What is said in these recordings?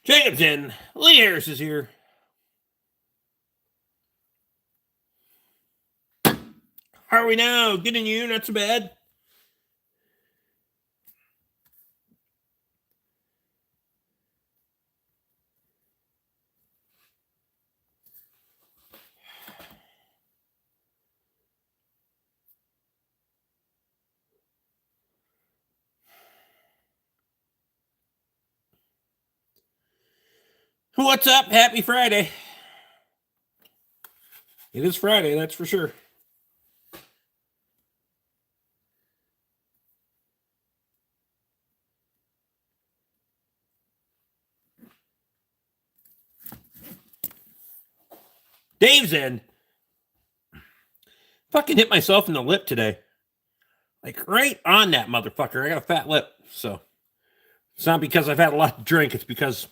Jacob's in. Lee Harris is here. How are we now? Good in you, not so bad. What's up? Happy Friday. It is Friday, that's for sure. Dave's in. Fucking hit myself in the lip today. Like right on that motherfucker. I got a fat lip. So it's not because I've had a lot to drink. It's because...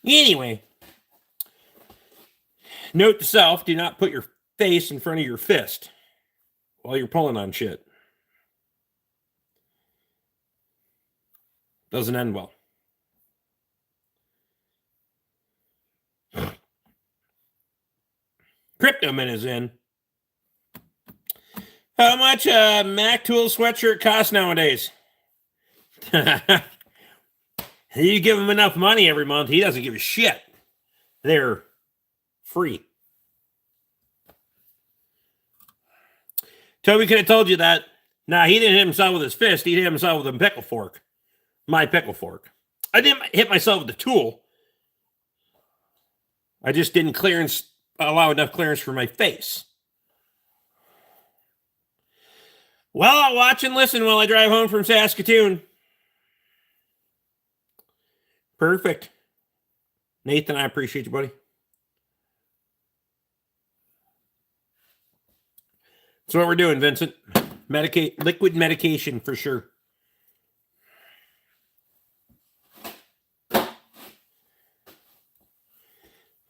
Anyway. Note to self, do not put your face in front of your fist while you're pulling on shit. Doesn't end well. Cryptoman is in. How much a Mac Tool sweatshirt costs nowadays? You give him enough money every month, he doesn't give a shit. They're free. Toby could have told you that. Nah, he didn't hit himself with his fist. He hit himself with a pickle fork. My pickle fork. I didn't hit myself with the tool. I just didn't allow enough clearance for my face. Well, I'll watch and listen while I drive home from Saskatoon. Perfect. Nathan, I appreciate you, buddy. That's what we're doing, Vincent. Liquid medication for sure.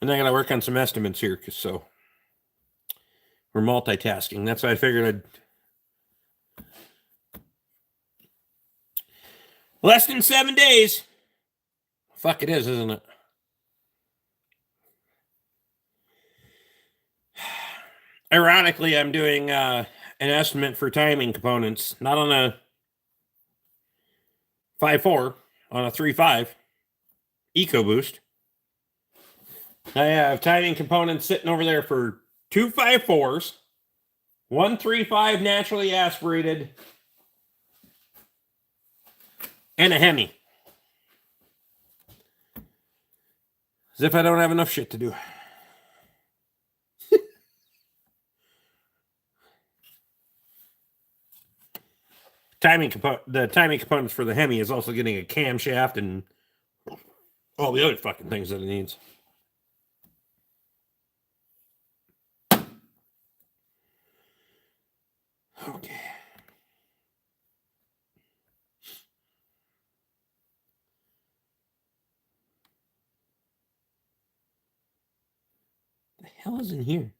And I got to work on some estimates here, so we're multitasking. That's why I figured I'd... Less than 7 days. Fuck, it is, isn't it? Ironically, I'm doing an estimate for timing components, not on a 5.4, on a 3.5 EcoBoost. I have timing components sitting over there for 2 5.4s, 1 3.5 naturally aspirated, and a Hemi. As if I don't have enough shit to do. The timing components for the Hemi is also getting a camshaft and all the other fucking things that it needs. Okay. The hell is in here?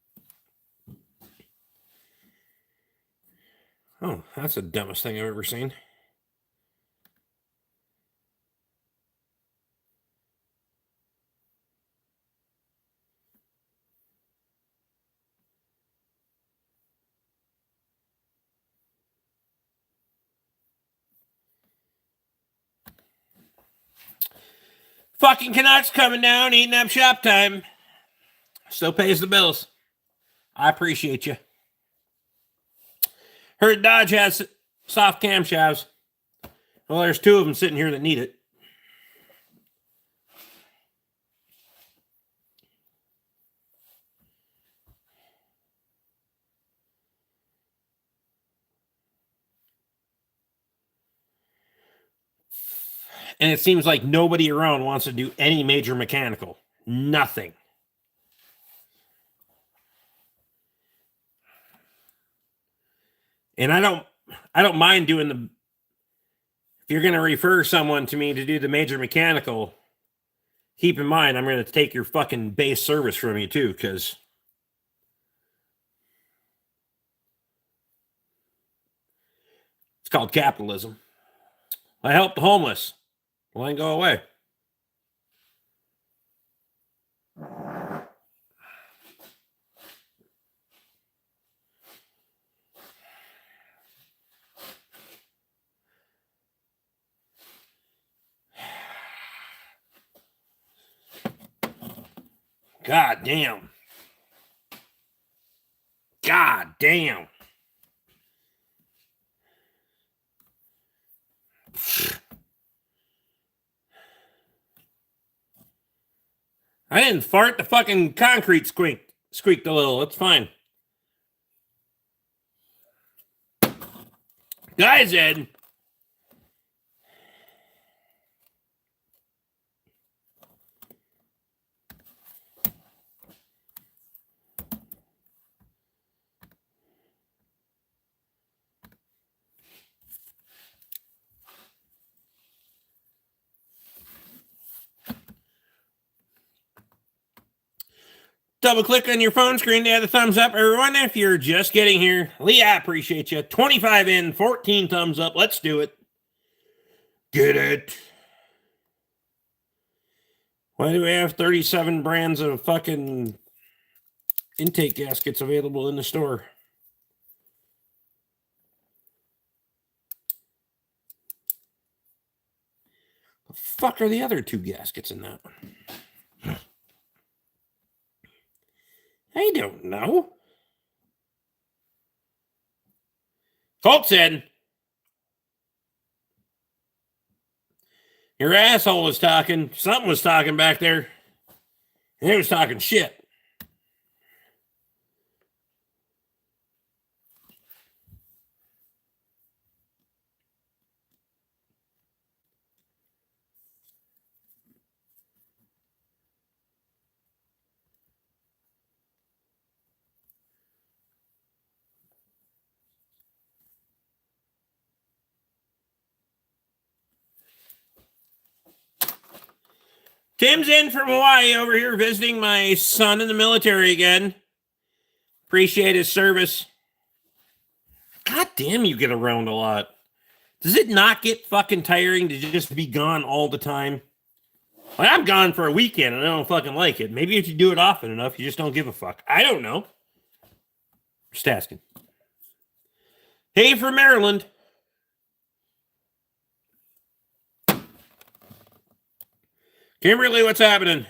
Oh, that's the dumbest thing I've ever seen. Fucking Canucks coming down, eating up shop time. Still pays the bills. I appreciate you. Heard Dodge has soft camshafts. Well, there's 2 of them sitting here that need it. And it seems like nobody around wants to do any major mechanical. Nothing. And I don't mind doing the... If you're going to refer someone to me to do the major mechanical, keep in mind I'm going to take your fucking base service from you too, because it's called capitalism. I help the homeless. Well, then go away. God damn. God damn. I didn't fart. The fucking concrete squeaked a little. It's fine. Guys, Ed. Double click on your phone screen to add the thumbs up, everyone. If you're just getting here, Lee, I appreciate you. 25 in, 14 thumbs up. Let's do it. Get it. Why do we have 37 brands of fucking intake gaskets available in the store? The fuck are the other 2 gaskets in that one? I don't know. Colt said, your asshole was talking. Something was talking back there. And it was talking shit. Tim's in from Hawaii over here visiting my son in the military again. Appreciate his service. God damn, you get around a lot. Does it not get fucking tiring to just be gone all the time? Like, I'm gone for a weekend and I don't fucking like it. Maybe if you do it often enough, you just don't give a fuck. I don't know. Just asking. Hey, from Maryland. Kimberly, what's happening?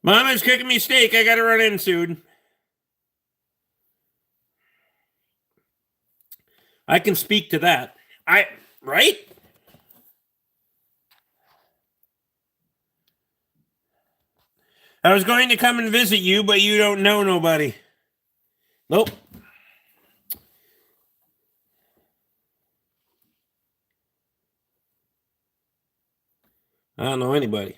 Mama's cooking me steak. I gotta run in soon. I can speak to that. Right? I was going to come and visit you, but you don't know nobody. Nope. I don't know anybody.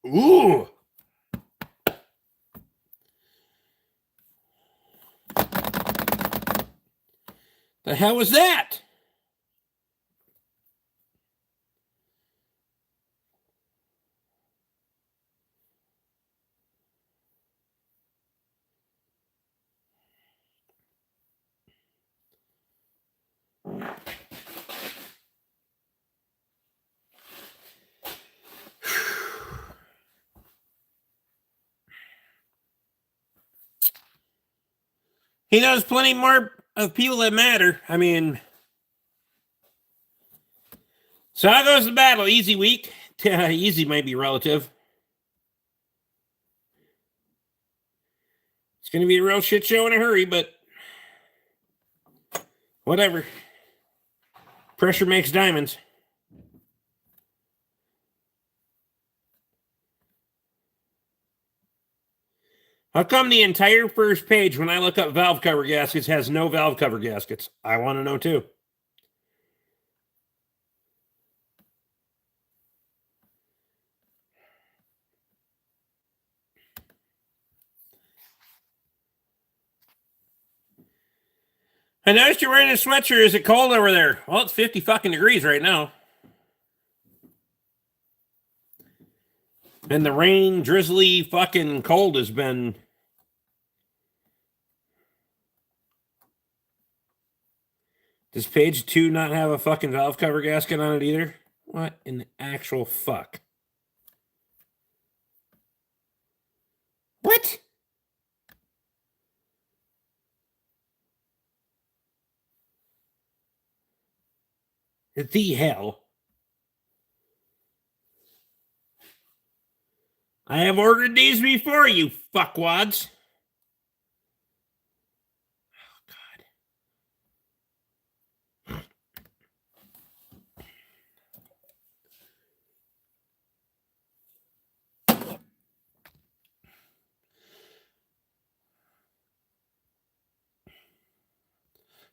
Ooh. The hell was that? He knows plenty more of people that matter. I mean, so how goes the battle? Easy week? Easy might be relative. It's going to be a real shit show in a hurry, but whatever. Pressure makes diamonds. How come the entire first page, when I look up valve cover gaskets, has no valve cover gaskets? I want to know too. I noticed you're wearing a sweatshirt. Is it cold over there? Well, it's 50 fucking degrees right now. And the rain, drizzly, fucking cold has been... Does page 2 not have a fucking valve cover gasket on it either? What in the actual fuck? What? The hell? I have ordered these before, you fuckwads. Oh, God.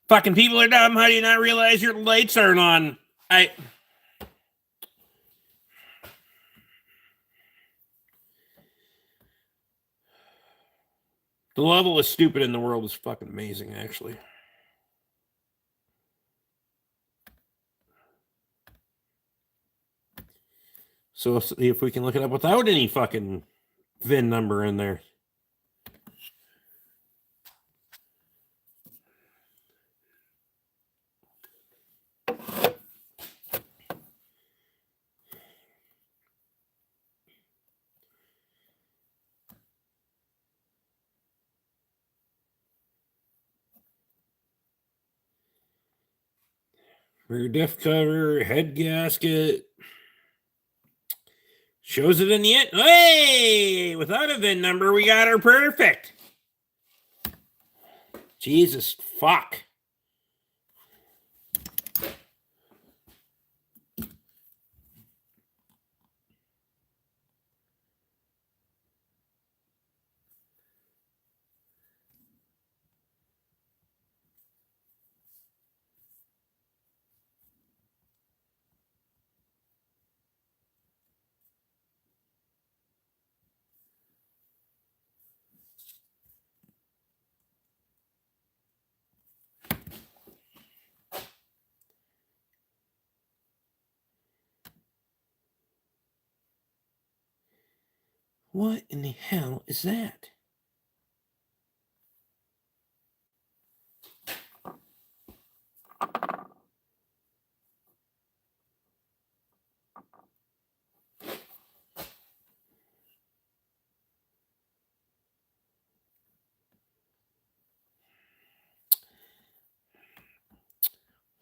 Fucking people are dumb. How do you not realize your lights aren't on? The level of stupid in the world is fucking amazing, actually. So let's see if we can look it up without any fucking VIN number in there. Rear diff cover, head gasket. Shows it in the end. Hey, without a VIN number, we got her perfect. Jesus fuck. What in the hell is that?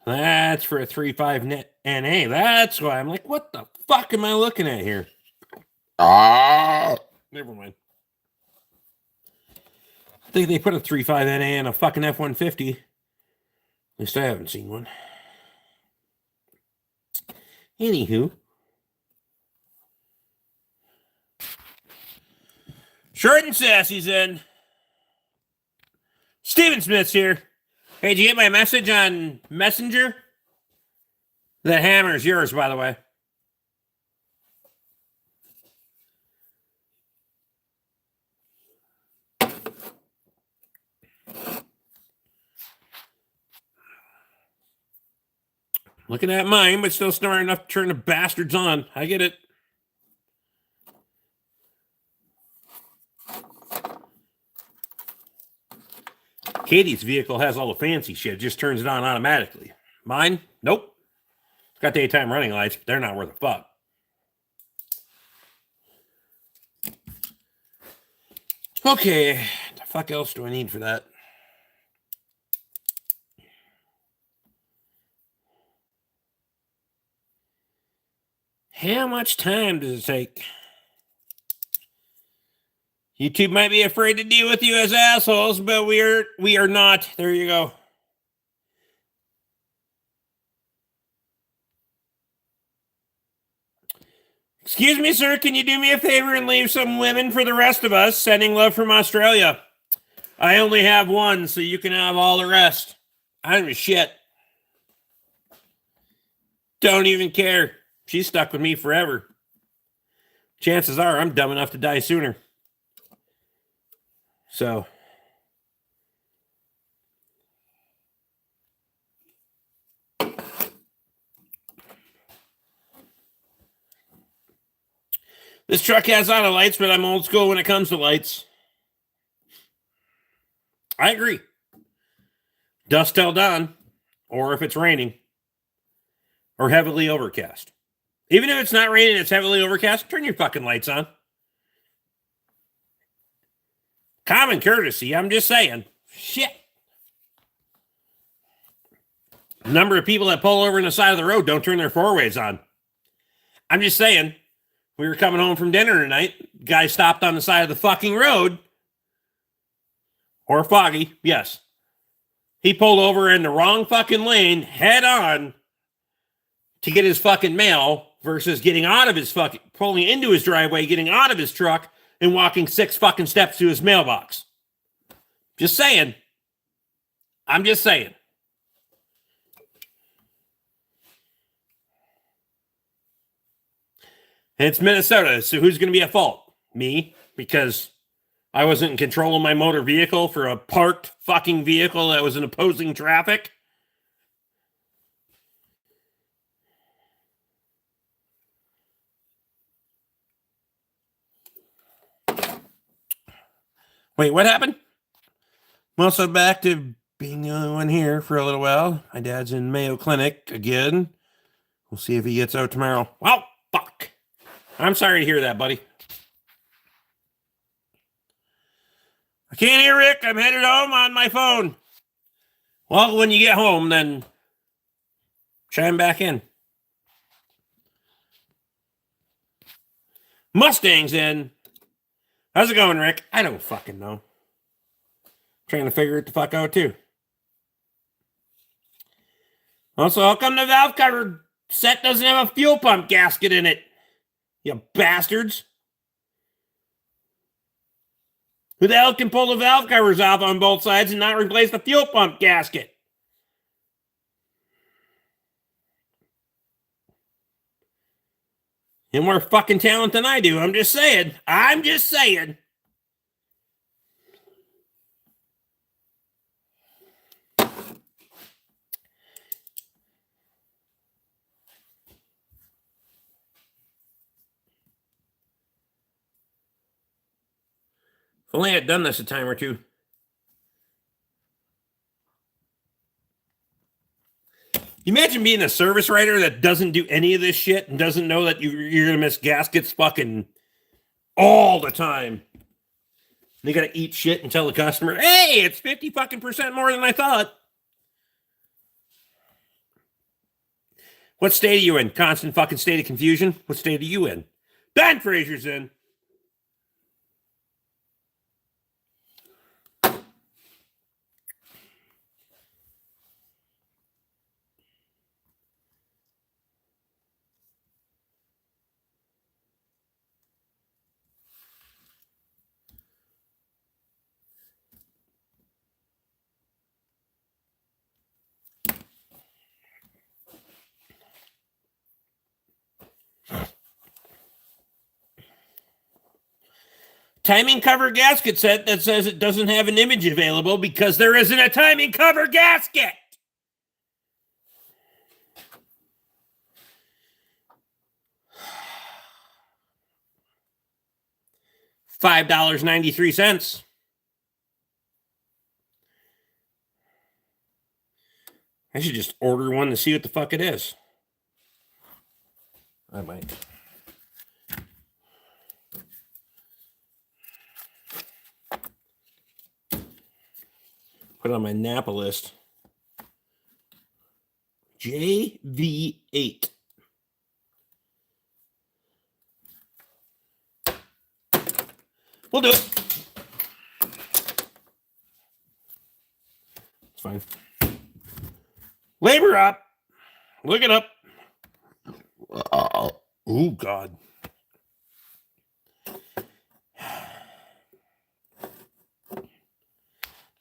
That's for a 3.5 net NA. That's why I'm like, what the fuck am I looking at here? Never mind. I think they put a 3.5 NA in a fucking F-150. At least I haven't seen one. Anywho. Short and Sassy's in. Steven Smith's here. Hey, did you get my message on Messenger? That hammer is yours, by the way. Looking at mine, but still snoring enough to turn the bastards on. I get it. Katie's vehicle has all the fancy shit. It just turns it on automatically. Mine? Nope. It's got daytime running lights, but they're not worth a fuck. Okay. The fuck else do I need for that? How much time does it take? YouTube might be afraid to deal with you as assholes, but we are not. There you go. Excuse me, sir. Can you do me a favor and leave some women for the rest of us? Sending love from Australia. I only have one, so you can have all the rest. I don't give a shit. Don't even care. She's stuck with me forever. Chances are I'm dumb enough to die sooner. So, This truck has auto lights, but I'm old school when it comes to lights. I agree. Dusk till dawn, or if it's raining, or heavily overcast. Even if it's not raining, it's heavily overcast, turn your fucking lights on. Common courtesy, I'm just saying. Shit. The number of people that pull over on the side of the road don't turn their four-ways on. I'm just saying. We were coming home from dinner tonight. Guy stopped on the side of the fucking road. Or foggy, yes. He pulled over in the wrong fucking lane, head on, to get his fucking mail versus getting out of his fucking, pulling into his driveway, getting out of his truck, and walking 6 fucking steps to his mailbox. Just saying. I'm just saying. And it's Minnesota, so who's going to be at fault? Me, because I wasn't in control of my motor vehicle for a parked fucking vehicle that was in opposing traffic. Wait, what happened? I'm also back to being the only one here for a little while. My dad's in Mayo Clinic again. We'll see if he gets out tomorrow. Well, fuck. I'm sorry to hear that, buddy. I can't hear Rick. I'm headed home on my phone. Well, when you get home, then chime back in. Mustang's in. How's it going, Rick? I don't fucking know. Trying to figure it the fuck out, too. Also, how come the valve cover set doesn't have a fuel pump gasket in it? You bastards. Who the hell can pull the valve covers off on both sides and not replace the fuel pump gasket? You have more fucking talent than I do. I'm just saying. I'm just saying. If only I had done this a time or two. You imagine being a service writer that doesn't do any of this shit and doesn't know that you're going to miss gaskets fucking all the time. They got to eat shit and tell the customer, hey, it's 50 fucking % more than I thought. What state are you in? Constant fucking state of confusion? What state are you in? Ben Fraser's in. Timing cover gasket set that says it doesn't have an image available because there isn't a timing cover gasket. $5.93. I should just order one to see what the fuck it is. I might. Put it on my Napa list. JV8. We'll do it. It's fine. Labor up. Look it up. Oh, God.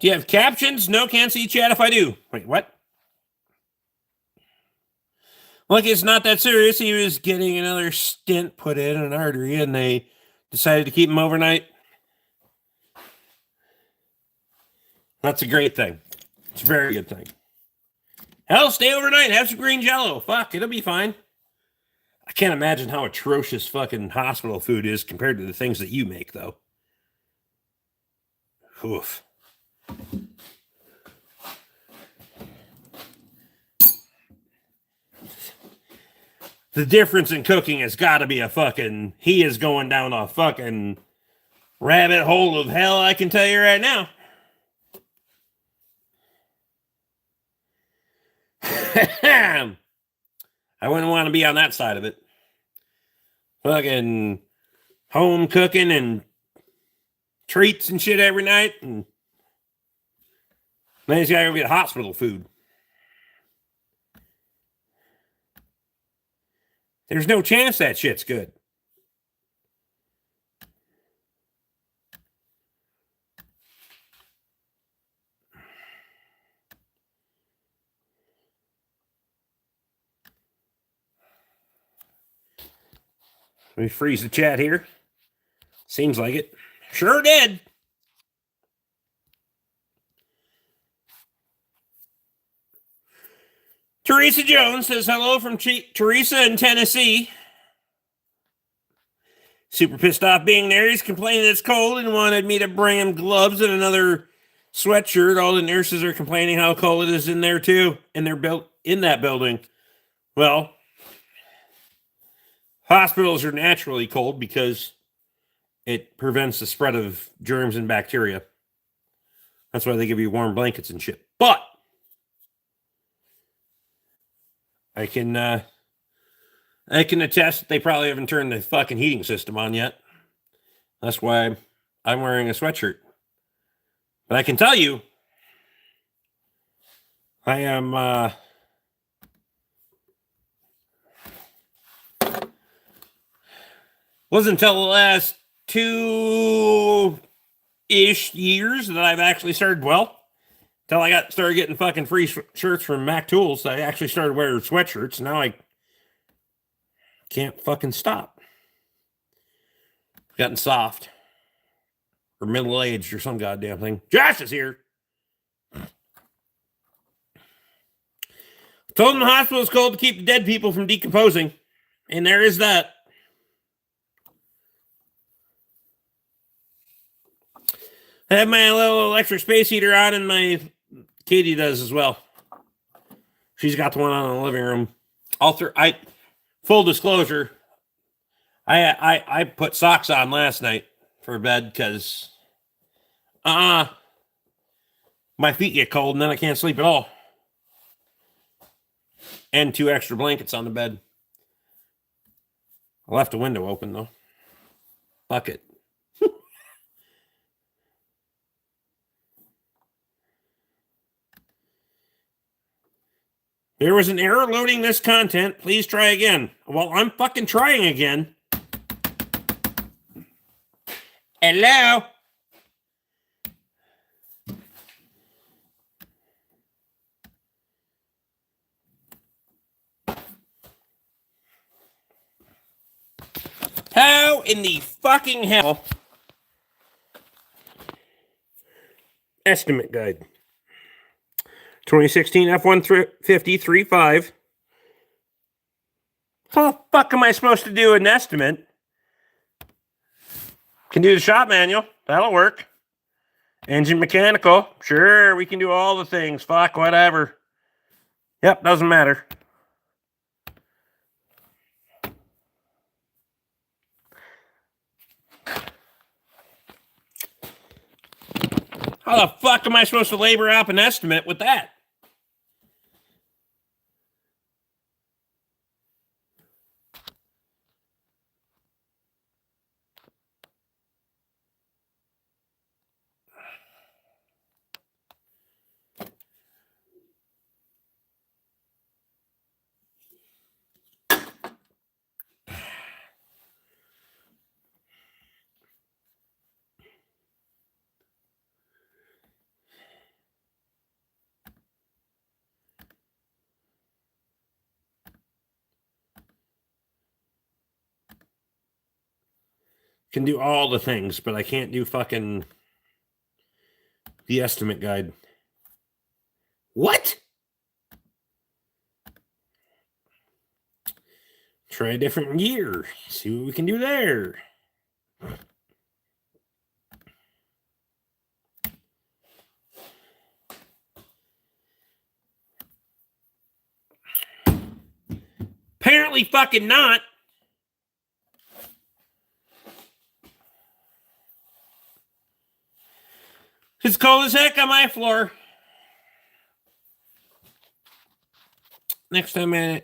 Do you have captions? No, can't see chat if I do. Wait, what? Look, it's not that serious. He was getting another stent put in an artery, and they decided to keep him overnight. That's a great thing. It's a very good thing. Hell, stay overnight. Have some green jello. Fuck, it'll be fine. I can't imagine how atrocious fucking hospital food is compared to the things that you make, though. Oof. The difference in cooking has got to be he is going down a fucking rabbit hole of hell, I can tell you right now. I wouldn't want to be on that side of it. Fucking home cooking and treats and shit every night, and then he's got to go get hospital food. There's no chance that shit's good. Let me freeze the chat here. Seems like it. Sure did. Teresa Jones says hello from Teresa in Tennessee. Super pissed off being there. He's complaining it's cold and wanted me to bring him gloves and another sweatshirt. All the nurses are complaining how cold it is in there too, and they're built in that building. Well, hospitals are naturally cold because it prevents the spread of germs and bacteria. That's why they give you warm blankets and shit. But I can attest that they probably haven't turned the fucking heating system on yet. That's why I'm wearing a sweatshirt. But I can tell you, I am wasn't until the last 2-ish years that I've actually started, until I started getting fucking free shirts from Mac Tools. I actually started wearing sweatshirts. Now I can't fucking stop. Gotten soft. Or middle-aged or some goddamn thing. Josh is here. Told him the hospital is cold to keep the dead people from decomposing. And there is that. I have my little electric space heater on, and my Katie does as well. She's got the one on in the living room. Full disclosure, I put socks on last night for bed because my feet get cold and then I can't sleep at all. And 2 extra blankets on the bed. I left the window open though. Fuck it. There was an error loading this content. Please try again. Well, I'm fucking trying again. Hello? How in the fucking hell? Estimate guide. 2016 F-150 3.5. How the fuck am I supposed to do an estimate? Can do the shop manual. That'll work. Engine mechanical. Sure, we can do all the things. Fuck, whatever. Yep, doesn't matter. How the fuck am I supposed to labor up an estimate with that? Can do all the things, but I can't do fucking the estimate guide. What? Try a different gear. See what we can do there. Apparently fucking not. It's cold as heck on my floor. Next time I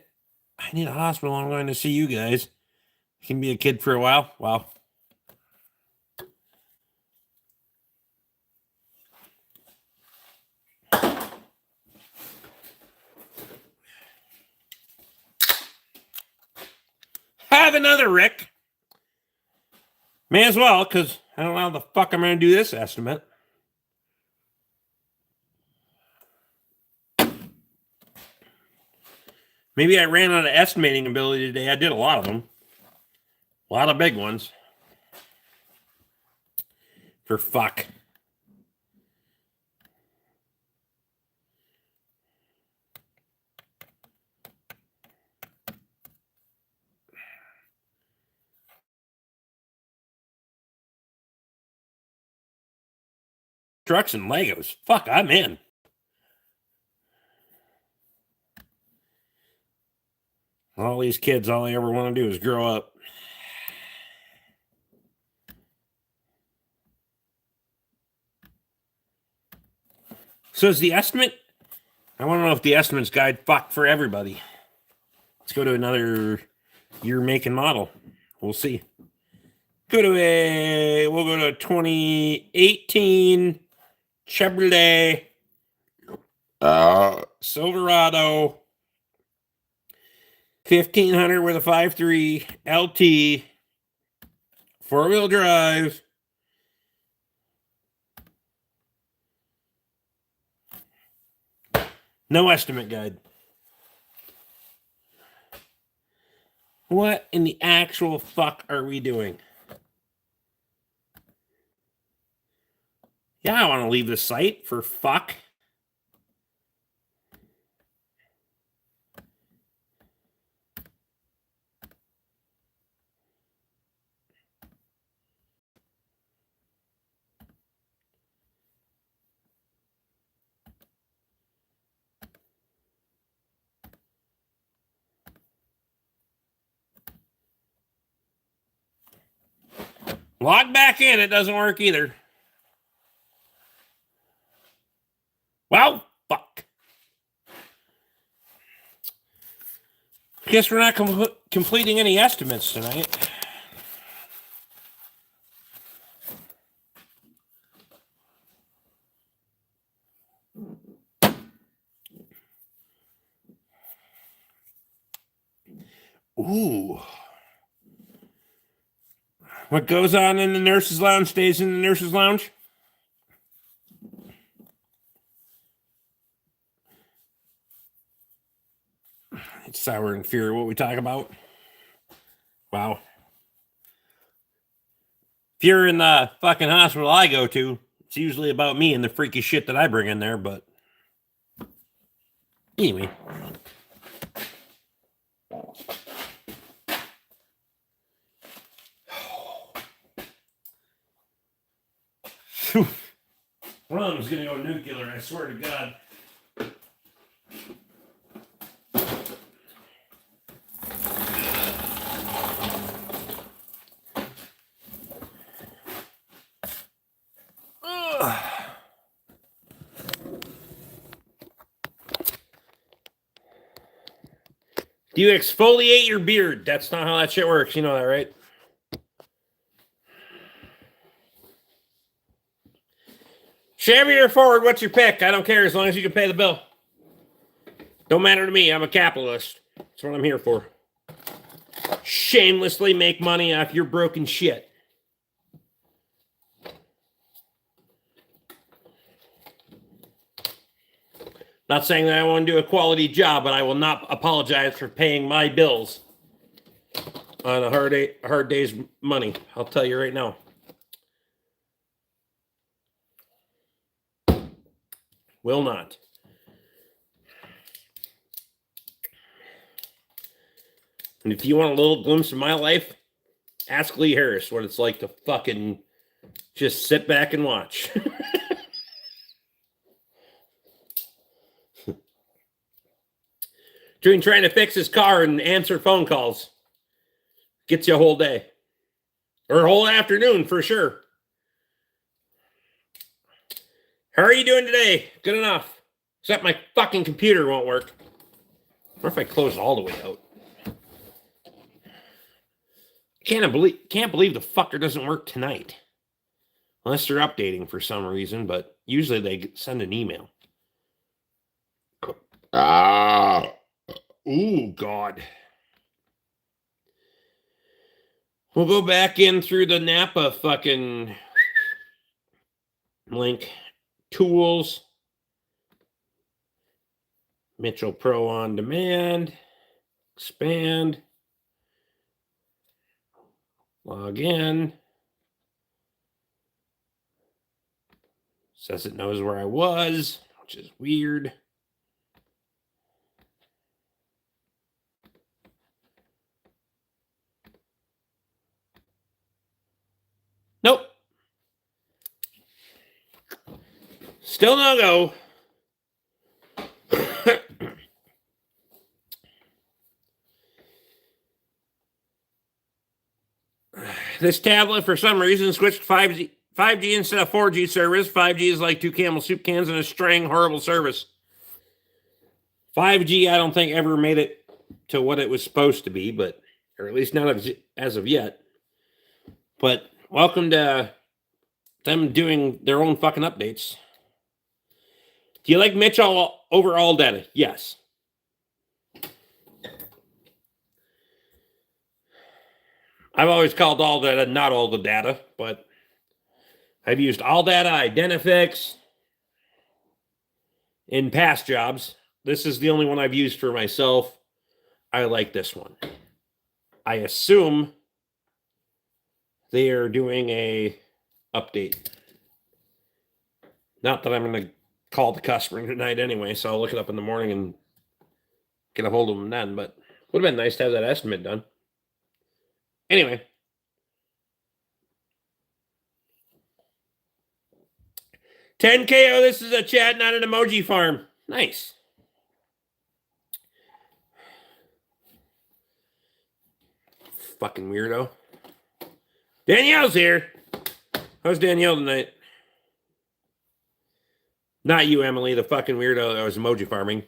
need a hospital, I'm going to see you guys. You can be a kid for a while. Wow. Have another Rick. May as well, because I don't know how the fuck I'm going to do this estimate. Maybe I ran out of estimating ability today. I did a lot of them. A lot of big ones. For fuck. Trucks and Legos. Fuck, I'm in. All these kids, all they ever want to do is grow up. So is the estimate? I want to know if the estimates guide fuck for everybody. Let's go to another year, make, and model. We'll see. We'll go to 2018 Chevrolet Silverado 1500 with a 5.3 LT 4-wheel drive. No estimate guide. What in the actual fuck are we doing? Yeah, I want to leave the site for fuck. Log back in. It doesn't work either. Well, fuck. Guess we're not completing any estimates tonight. Ooh. What goes on in the nurse's lounge stays in the nurse's lounge. It's sour and fury what we talk about. Wow. If you're in the fucking hospital I go to, it's usually about me and the freaky shit that I bring in there, but anyway. One of them's gonna go nuclear, I swear to God. Do you exfoliate your beard? That's not how that shit works. You know that, right? Chevy or Ford, what's your pick? I don't care as long as you can pay the bill. Don't matter to me. I'm a capitalist. That's what I'm here for. Shamelessly make money off your broken shit. Not saying that I want to do a quality job, but I will not apologize for paying my bills on a hard day's money. I'll tell you right now. Will not. And if you want a little glimpse of my life, ask Lee Harris what it's like to fucking just sit back and watch. Between trying to fix his car and answer phone calls, gets you a whole day. Or a whole afternoon for sure. How are you doing today? Good enough. Except my fucking computer won't work. What if I close it all the way out? Can't believe the fucker doesn't work tonight. Unless they're updating for some reason, but usually they send an email. Ooh, God. We'll go back in through the Napa fucking link. Tools. Mitchell Pro on demand. Expand. Log in. Says it knows where I was, which is weird. Nope. Still no go. This tablet, for some reason, switched 5G instead of 4G service. 5G is like 2 Camel soup cans and a string. Horrible service. 5G, I don't think ever made it to what it was supposed to be, but or at least not as of yet. But welcome to them doing their own fucking updates. Do you like Mitch over all data? Yes. I've always called all data not all the data, but I've used all data, Identifix in past jobs. This is the only one I've used for myself. I like this one. I assume they are doing a update. Not that I'm going to call the customer tonight anyway, so I'll look it up in the morning and get a hold of them then, but it would have been nice to have that estimate done. Anyway. $10K, this is a chat, not an emoji farm. Nice. Fucking weirdo. Danielle's here. How's Danielle tonight? Not you, Emily, the fucking weirdo that was emoji farming.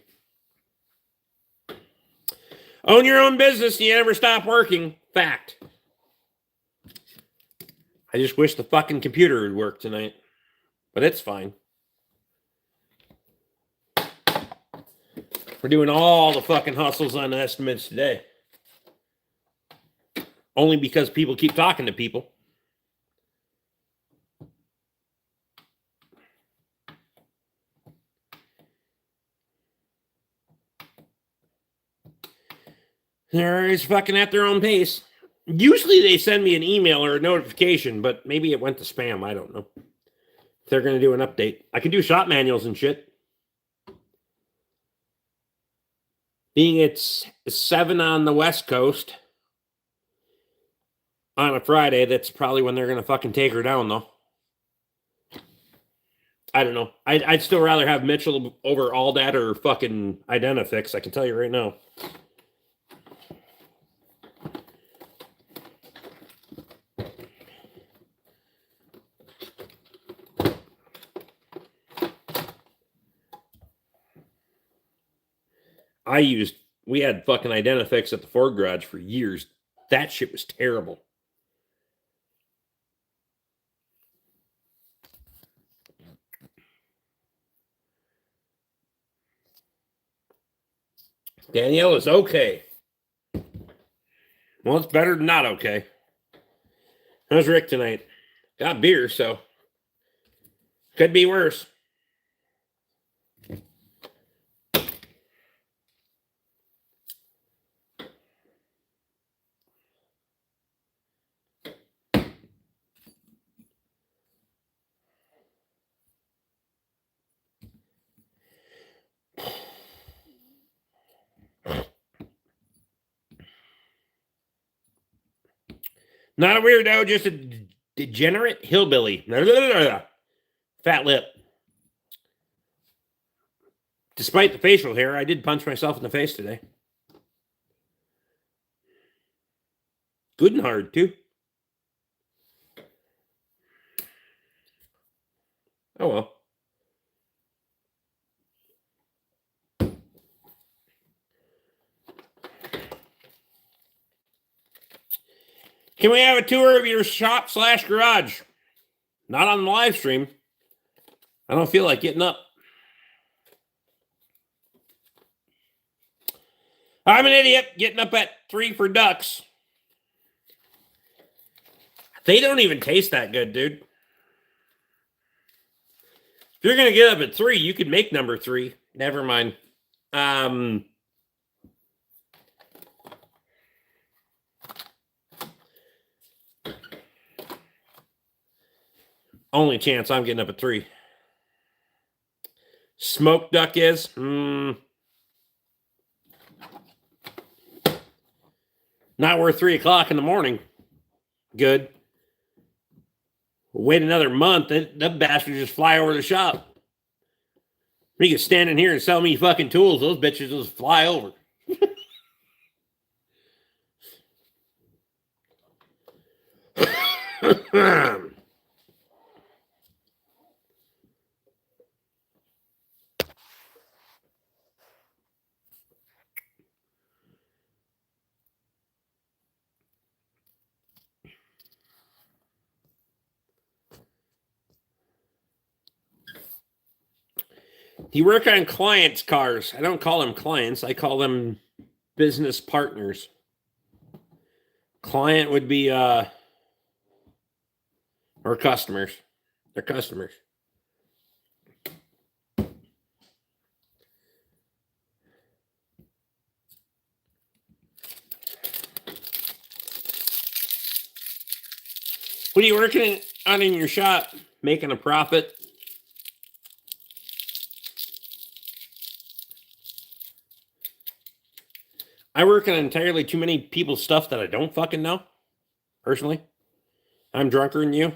Own your own business and you never stop working. Fact. I just wish the fucking computer would work tonight. But it's fine. We're doing all the fucking hustles on the estimates today. Only because people keep talking to people. They're always fucking at their own pace. Usually they send me an email or a notification, but maybe it went to spam. I don't know. If they're going to do an update. I can do shop manuals and shit. Being it's 7 on the West Coast on a Friday, that's probably when they're going to fucking take her down, though. I don't know. I'd still rather have Mitchell over all that or fucking Identifix. I can tell you right now. We had fucking Identifix at the Ford garage for years. That shit was terrible. Danielle is okay. Well, it's better than not okay. How's Rick tonight? Got beer, so could be worse. Not a weirdo, just a degenerate hillbilly. Fat lip. Despite the facial hair, I did punch myself in the face today. Good and hard, too. Oh, well. Can we have a tour of your shop/garage? Not on the live stream. I don't feel like getting up. I'm an idiot getting up at 3 for ducks. They don't even taste that good, dude. If you're going to get up at 3, you could make number 3. Never mind. Only chance I'm getting up at 3. Smoked duck is? Not worth 3 o'clock in the morning. Good. Wait another month, that bastard just fly over the shop. You can stand in here and sell me fucking tools. Those bitches just fly over. You work on clients' cars. I don't call them clients. I call them business partners. Client would be or customers. They're customers. What are you working on in your shop? Making a profit? I work on entirely too many people's stuff that I don't fucking know, personally. I'm drunker than you.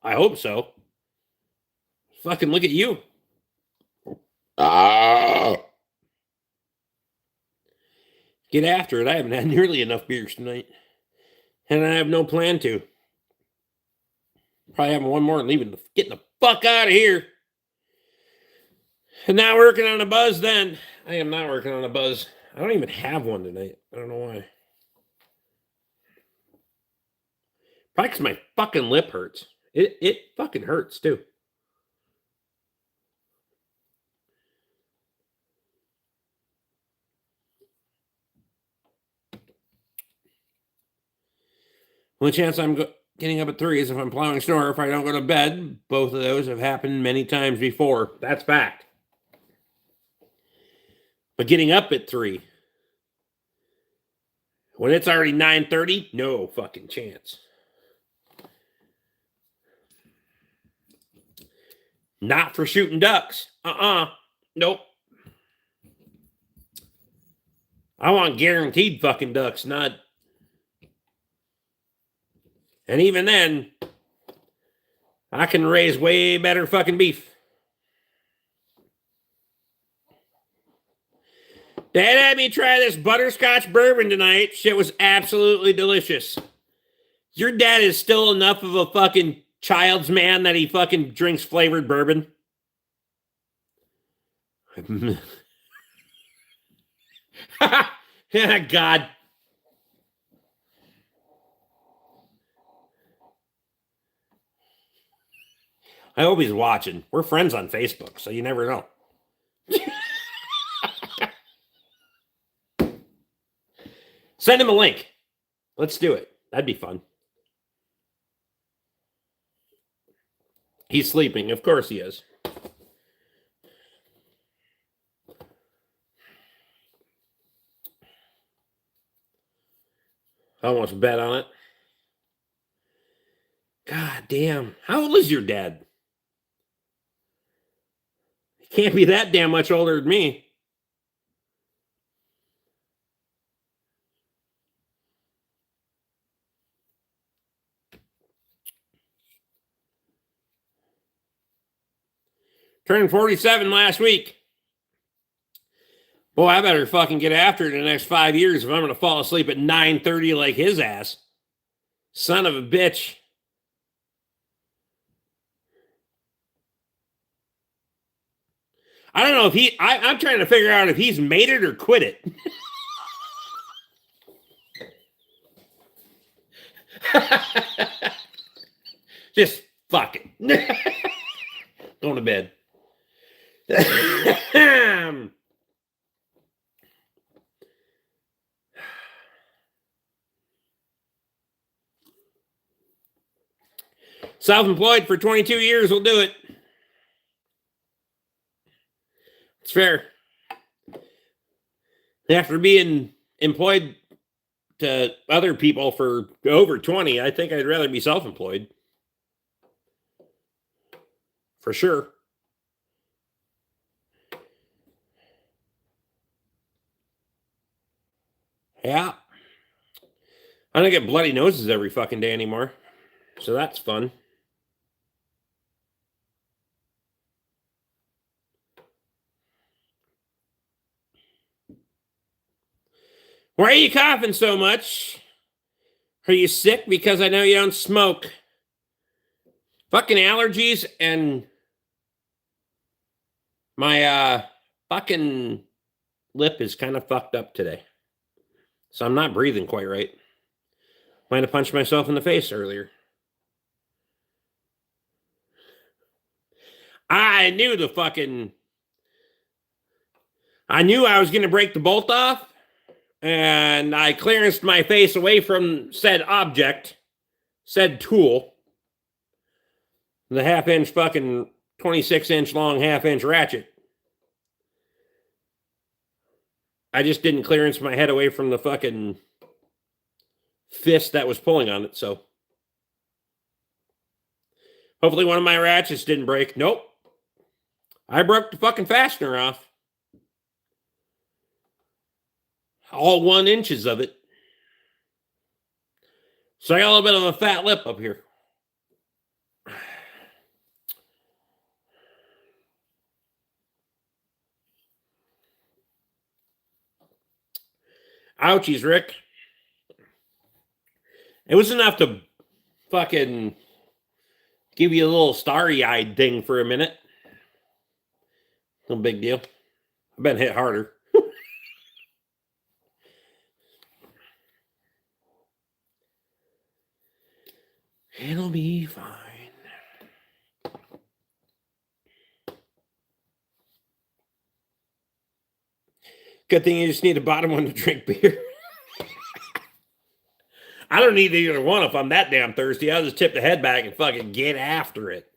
I hope so. Fucking look at you. Get after it. I haven't had nearly enough beers tonight. And I have no plan to. Probably having one more and leaving. Getting the fuck out of here. And not working on a buzz then. I am not working on a buzz. I don't even have one tonight. I don't know why. Probably because my fucking lip hurts. It fucking hurts too. Only chance I'm getting up at 3 is if I'm plowing snow or if I don't go to bed. Both of those have happened many times before. That's fact. But getting up at 3 when it's already 9:30, no fucking chance. Not for shooting ducks. Nope. I want guaranteed fucking ducks, not. And even then, I can raise way better fucking beef. Dad had me try this butterscotch bourbon tonight. Shit was absolutely delicious. Your dad is still enough of a fucking child's man that he fucking drinks flavored bourbon. God. I hope he's watching. We're friends on Facebook, so you never know. Send him a link. Let's do it. That'd be fun. He's sleeping. Of course he is. I almost bet on it. God damn. How old is your dad? He can't be that damn much older than me. Turned 47 last week. Boy, I better fucking get after it in the next 5 years if I'm going to fall asleep at 9:30 like his ass. Son of a bitch. I don't know if I'm trying to figure out if he's made it or quit it. Just fuck it. Going to bed. Self-employed for 22 years will do it. It's fair. After being employed to other people for over 20, I think I'd rather be self-employed. For sure. Yeah. I don't get bloody noses every fucking day anymore. So that's fun. Why are you coughing so much? Are you sick? Because I know you don't smoke. Fucking allergies and my fucking lip is kind of fucked up today. So I'm not breathing quite right. Might have punched myself in the face earlier. I knew I was going to break the bolt off, and I clearanced my face away from said object, said tool, the 1/2-inch fucking 26-inch long 1/2-inch ratchet. I just didn't clearance my head away from the fucking fist that was pulling on it, so hopefully one of my ratchets didn't break. Nope. I broke the fucking fastener off. All 1 inches of it. So I got a little bit of a fat lip up here. Ouchies, Rick. It was enough to fucking give you a little starry-eyed thing for a minute. No big deal. I've been hit harder. It'll be fine. Good thing you just need a bottom one to drink beer. I don't need either one if I'm that damn thirsty. I'll just tip the head back and fucking get after it.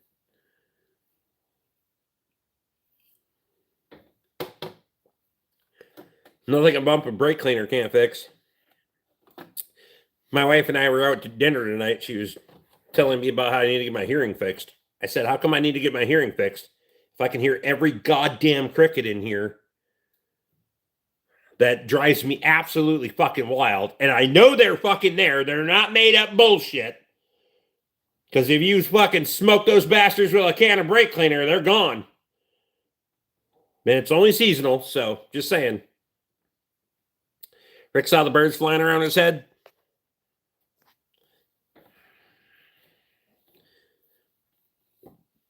Nothing a bump and brake cleaner can't fix. My wife and I were out to dinner tonight. She was telling me about how I need to get my hearing fixed. I said, how come I need to get my hearing fixed if I can hear every goddamn cricket in here? That drives me absolutely fucking wild. And I know they're fucking there. They're not made up bullshit. Because if you fucking smoke those bastards with a can of brake cleaner, they're gone. Man, it's only seasonal, so just saying. Rick saw the birds flying around his head.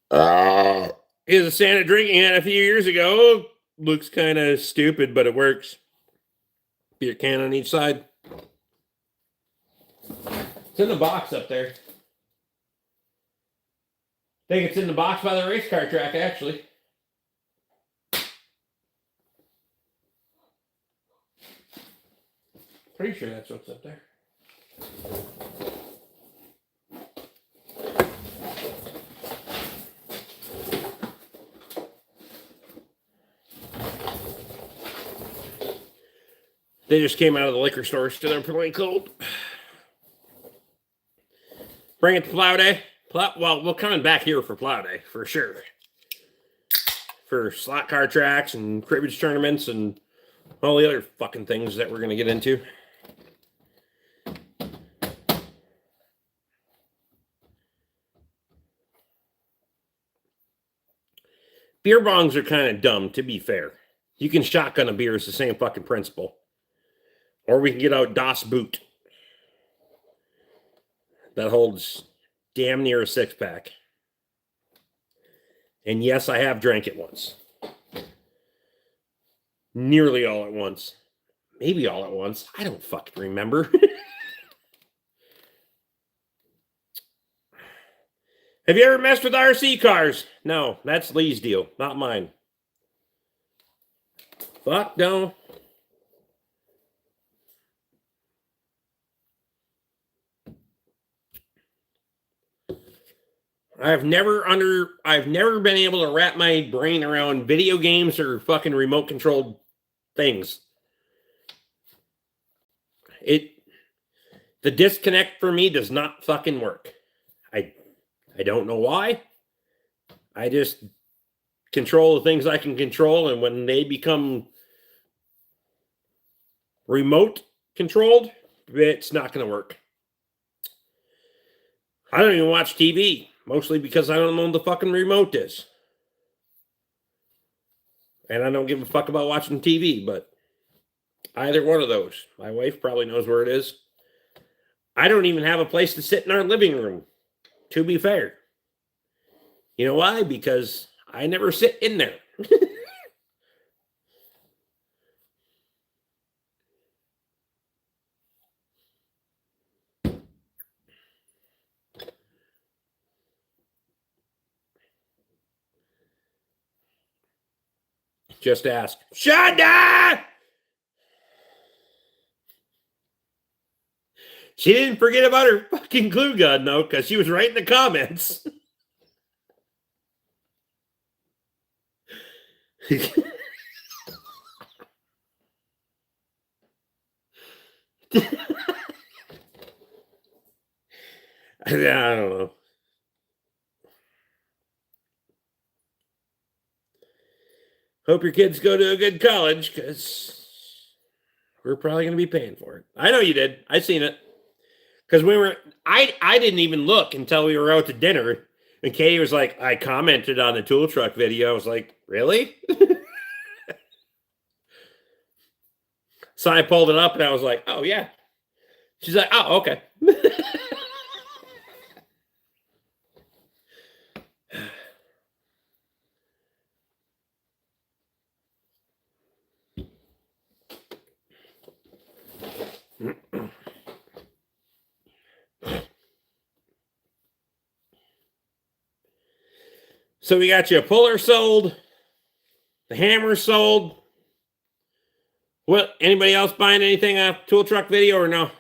Here's a Santa drinking it a few years ago. Looks kind of stupid, but it works. Beer can on each side. It's in the box up there. I think it's in the box by the race car track, actually. Pretty sure that's what's up there. They just came out of the liquor store, so they're pretty cold. Bring it to plow day. Well, we're coming back here for plow day, for sure. For slot car tracks and cribbage tournaments and all the other fucking things that we're going to get into. Beer bongs are kind of dumb, to be fair. You can shotgun a beer, it's the same fucking principle. Or we can get out Das Boot. That holds damn near a 6-pack. And yes, I have drank it once. Nearly all at once. Maybe all at once. I don't fucking remember. Have you ever messed with RC cars? No, that's Lee's deal, not mine. Fuck no. I've never been able to wrap my brain around video games or fucking remote controlled things. The disconnect for me does not fucking work. I don't know why. I just control the things I can control, and when they become remote controlled, it's not going to work. I don't even watch TV, mostly because I don't know what the fucking remote is. And I don't give a fuck about watching TV, but either one of those. My wife probably knows where it is. I don't even have a place to sit in our living room, to be fair. You know why? Because I never sit in there. Just ask. Shonda! She didn't forget about her fucking glue gun, though, because she was right in the comments. I don't know. Hope your kids go to a good college, because we're probably going to be paying for it. I know you did. I seen it. Because I didn't even look until we were out to dinner. And Katie was like, I commented on the tool truck video. I was like, really? So I pulled it up and I was like, oh, yeah. She's like, oh, okay. So we got you a puller sold. The hammer sold. What? Anybody else buying anything off tool truck video or no?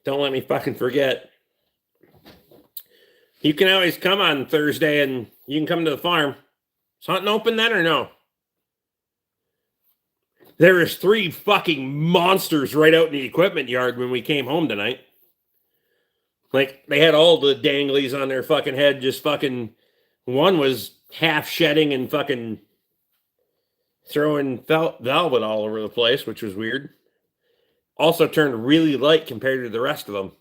Don't let me fucking forget. You can always come on Thursday and you can come to the farm. Is hunting open then or no? There is 3 fucking monsters right out in the equipment yard when we came home tonight. Like, they had all the danglies on their fucking head, just fucking... One was half shedding and fucking throwing velvet all over the place, which was weird. Also turned really light compared to the rest of them.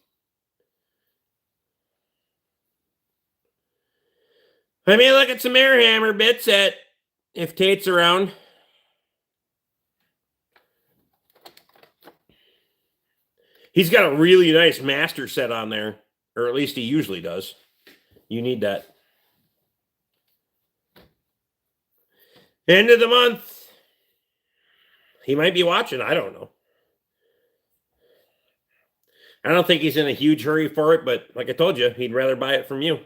I mean, look at some air hammer bits if Tate's around. He's got a really nice master set on there, or at least he usually does. You need that. End of the month. He might be watching. I don't know. I don't think he's in a huge hurry for it, but like I told you, he'd rather buy it from you.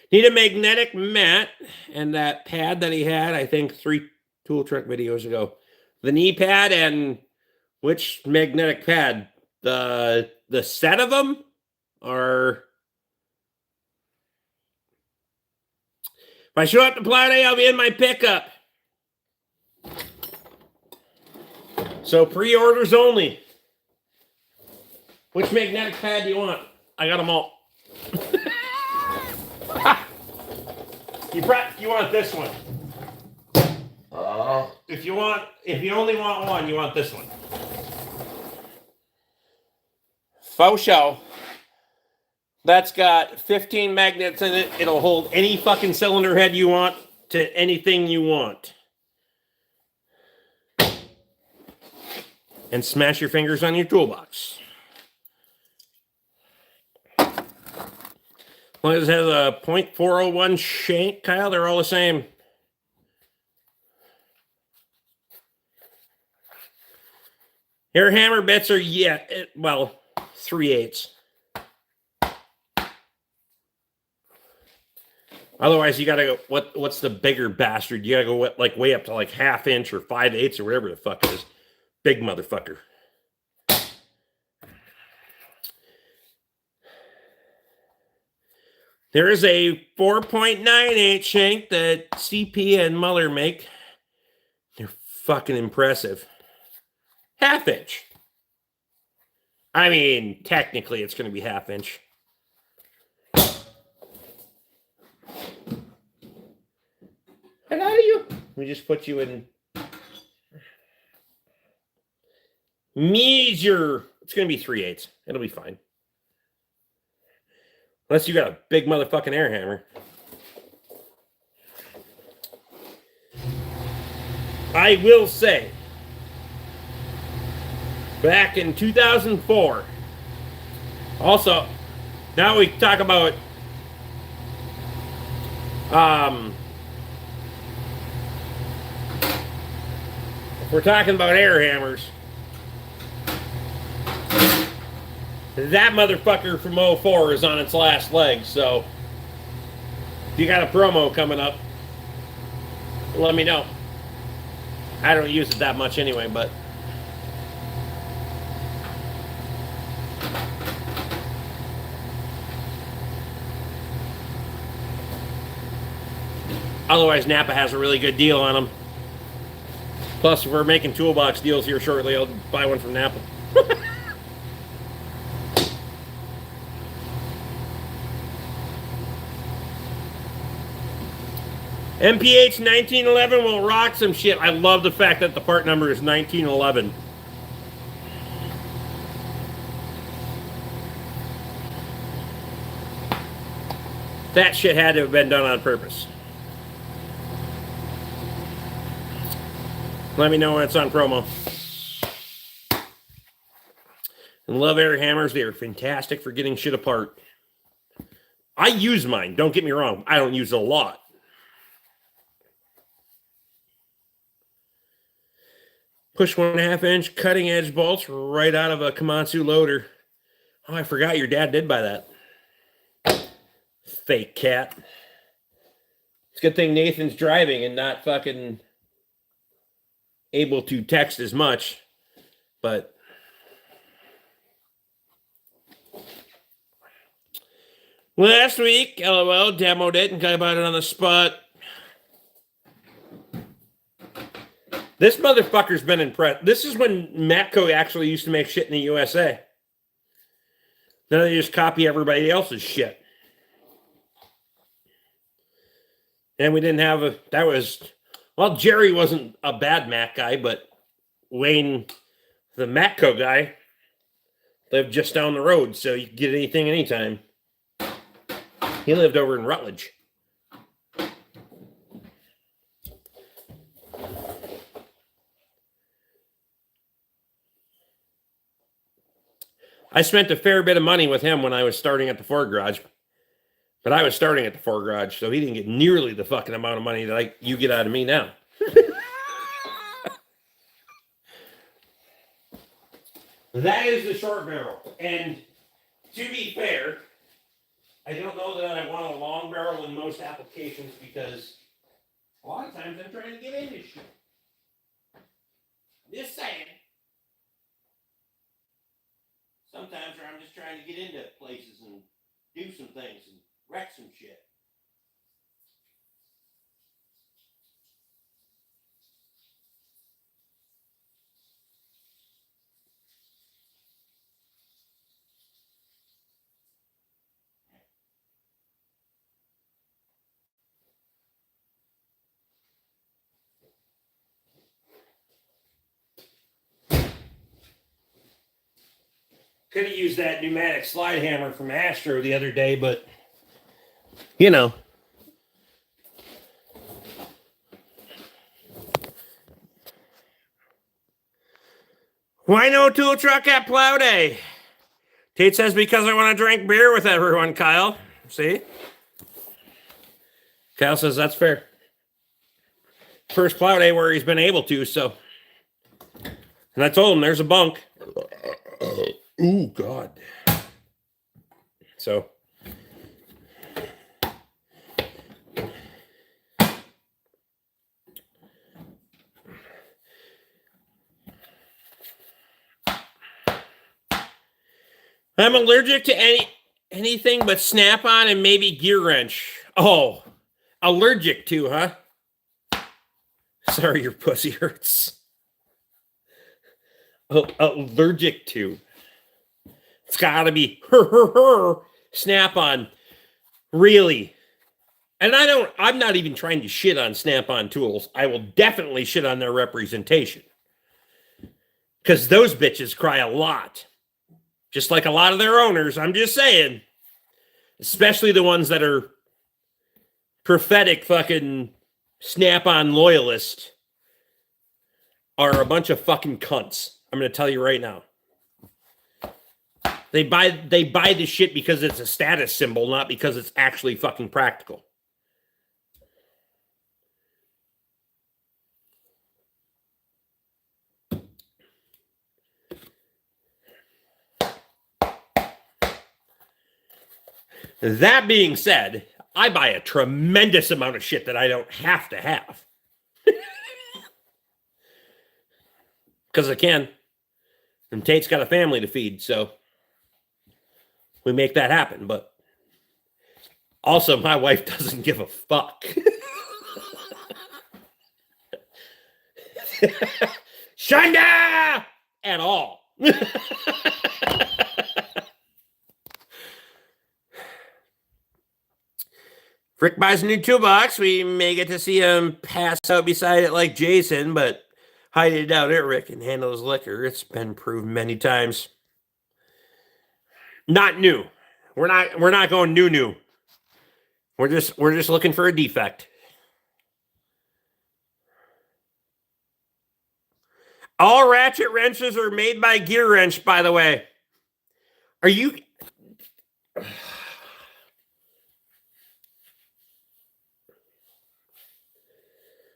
Need a magnetic mat and that pad that he had, I think 3 tool truck videos ago. The knee pad and which magnetic pad? The set of them? Or if I show up to Plow Day, I'll be in my pickup. So pre-orders only. Which magnetic pad do you want? I got them all. You want this one. If you only want one, you want this one. Faux show. That's got 15 magnets in it. It'll hold any fucking cylinder head you want to anything you want. And smash your fingers on your toolbox. Well, this has a .401 shank, Kyle. They're all the same. Air hammer bits are, 3/8. Otherwise, you gotta go. What's the bigger bastard? You gotta go way up to like 1/2 inch or 5/8 or whatever the fuck it is. Big motherfucker. There is a 4.98 shank that CP and Muller make. They're fucking impressive. 1/2 inch. I mean, technically, it's going to be 1/2 inch. And how do you? We just put you in measure. It's going to be 3/8. It'll be fine. Unless you got a big motherfucking air hammer. I will say, back in 2004, also, now we talk about if we're talking about air hammers, that motherfucker from 04 is on its last leg, so if you got a promo coming up, let me know. I don't use it that much anyway, but otherwise Napa has a really good deal on them. Plus, if we're making toolbox deals here shortly, I'll buy one from Napa. MPH 1911 will rock some shit. I love the fact that the part number is 1911. That shit had to have been done on purpose. Let me know when it's on promo. And love air hammers. They are fantastic for getting shit apart. I use mine. Don't get me wrong. I don't use it a lot. Push 1/2 inch cutting edge bolts right out of a Komatsu loader. Oh, I forgot your dad did buy that. Fake cat. It's a good thing Nathan's driving and not fucking able to text as much. But last week, LOL, demoed it and got about it on the spot. This motherfucker's been impressed. This is when Matco actually used to make shit in the USA. Now they just copy everybody else's shit. And we didn't have Jerry wasn't a bad Mac guy, but Wayne, the Matco guy, lived just down the road, so you could get anything anytime. He lived over in Rutledge. I spent a fair bit of money with him when I was starting at the Ford garage. But I was starting at the Ford garage, so he didn't get nearly the fucking amount of money that you get out of me now. That is the short barrel. And to be fair, I don't know that I want a long barrel in most applications because a lot of times I'm trying to get into shit. Just saying. Sometimes I'm just trying to get into places and do some things and wreck some shit. Could have used that pneumatic slide hammer from Astro the other day, but you know. Why no tool truck at plow day? Tate says because I want to drink beer with everyone, Kyle. See? Kyle says that's fair. First plow day where he's been able to, so. And I told him there's a bunk. Ooh, God. So. I'm allergic to anything but Snap-on and maybe gear wrench. Oh, allergic to, huh? Sorry, your pussy hurts. Allergic to. It's got to be Snap-on. Really. And I'm not even trying to shit on Snap-on tools. I will definitely shit on their representation. Because those bitches cry a lot. Just like a lot of their owners, I'm just saying. Especially the ones that are prophetic fucking Snap-on loyalists are a bunch of fucking cunts. I'm going to tell you right now. They buy the shit because it's a status symbol, not because it's actually fucking practical. That being said, I buy a tremendous amount of shit that I don't have to have. Because I can. And Tate's got a family to feed, so we make that happen. But also, my wife doesn't give a fuck. Shonda! At all. Frick buys a new toolbox. We may get to see him pass out beside it like Jason, but highly doubt it. Rick can handle his liquor. It's been proven many times. Not new. We're not going new. We're just looking for a defect. All ratchet wrenches are made by Gear Wrench, by the way. Are you?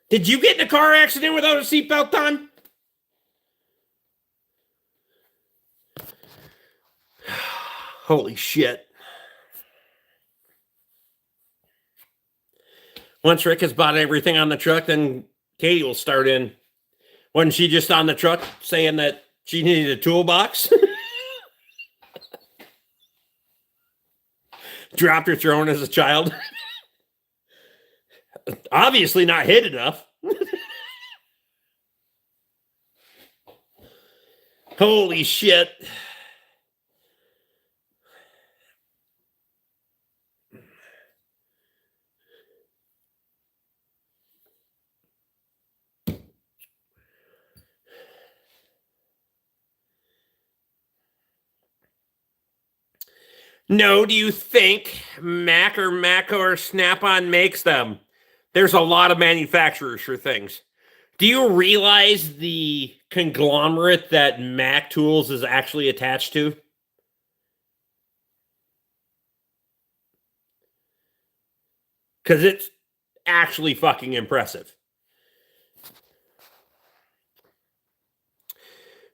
Did you get in a car accident without a seatbelt on? Holy shit. Once Rick has bought everything on the truck, then Katie will start in. Wasn't she just on the truck saying that she needed a toolbox? Dropped her throne as a child. Obviously not hit enough. Holy shit. No, do you think Mac or Snap-on makes them? There's a lot of manufacturers for things. Do you realize the conglomerate that Mac Tools is actually attached to? Because it's actually fucking impressive.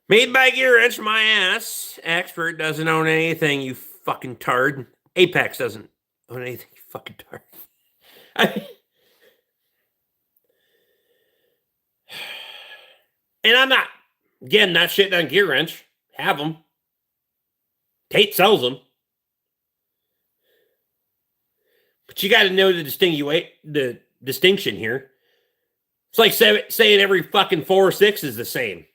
Made by Gear Wrench, my ass. Expert doesn't own anything, you fucking tard. Apex doesn't own anything, you fucking tard. And I'm not, again, not shitting on Gear Wrench. Have them. Tate sells them. But you got to know the distinction here. It's like saying every fucking 4 or 6 is the same.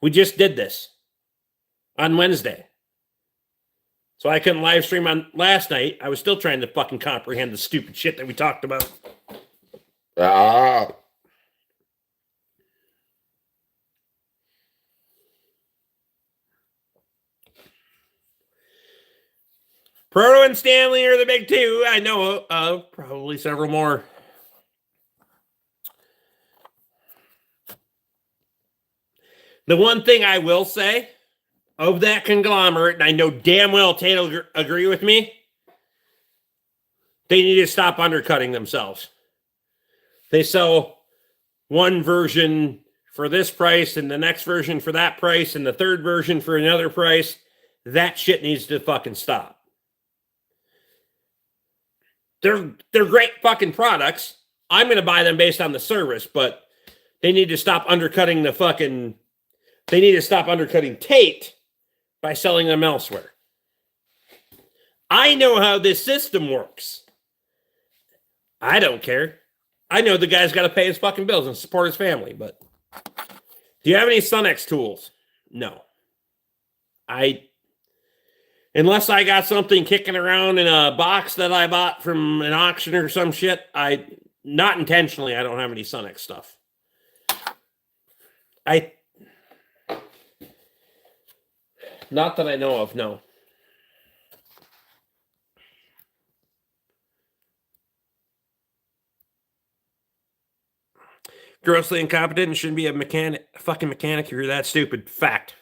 We just did this on Wednesday. So I couldn't live stream on last night. I was still trying to fucking comprehend the stupid shit that we talked about. Proto and Stanley are the big two. I know of probably several more. The one thing I will say of that conglomerate, and I know damn well Tate will agree with me, they need to stop undercutting themselves. They sell one version for this price and the next version for that price and the third version for another price. That shit needs to fucking stop. They're great fucking products. I'm going to buy them based on the service, but they need to stop undercutting the fucking... They need to stop undercutting Tate by selling them elsewhere. I know how this system works. I don't care. I know the guy's got to pay his fucking bills and support his family, but do you have any Sunex tools? No. Unless I got something kicking around in a box that I bought from an auction or some shit, not intentionally, I don't have any Sunex stuff. Not that I know of, no. Grossly incompetent and shouldn't be a fucking mechanic if you're that stupid. Fact.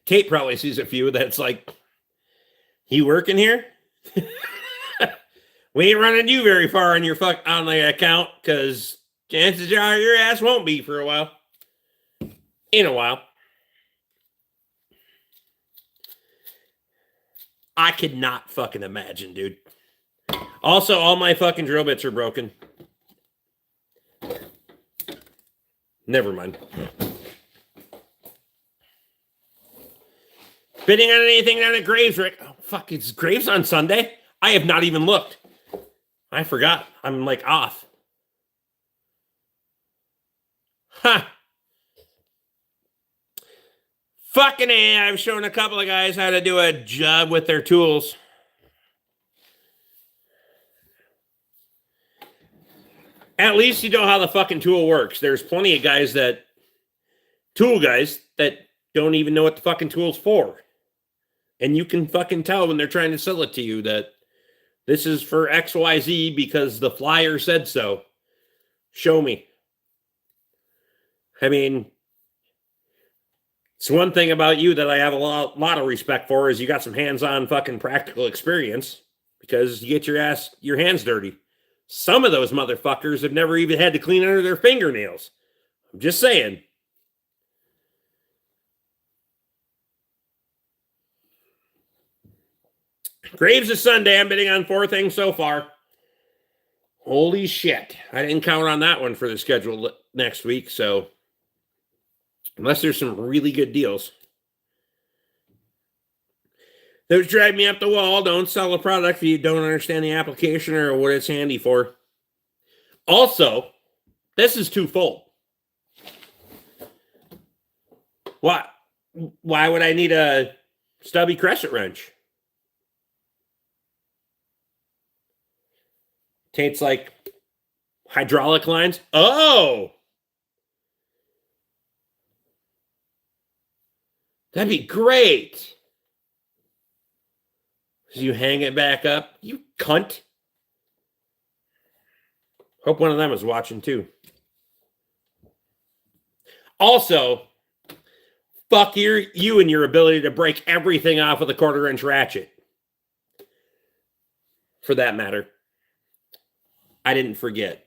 Tate probably sees a few that's like, you working here? We ain't running you very far on your on the account, because chances are your ass won't be for a while. In a while. I could not fucking imagine, dude. Also, all my fucking drill bits are broken. Never mind. Bidding on anything down at Graves, Rick? Oh, fuck, it's Graves on Sunday? I have not even looked. I forgot. I'm like off. Huh. Fucking A, I've shown a couple of guys how to do a job with their tools. At least you know how the fucking tool works. There's plenty of guys tool guys that don't even know what the fucking tool's for. And you can fucking tell when they're trying to sell it to you that this is for XYZ because the flyer said so. Show me. I mean, it's one thing about you that I have a lot of respect for is you got some hands-on fucking practical experience because you get your hands dirty. Some of those motherfuckers have never even had to clean under their fingernails. I'm just saying. Graves is Sunday. I'm bidding on 4 things so far. Holy shit. I didn't count on that one for the schedule next week, so unless there's some really good deals. Those drive me up the wall. Don't sell a product if you don't understand the application or what it's handy for. Also, this is twofold. Why would I need a stubby crescent wrench? Tate's like hydraulic lines. Oh! That'd be great. You hang it back up. You cunt. Hope one of them is watching too. Also, fuck you and your ability to break everything off with a 1/4-inch ratchet. For that matter. I didn't forget.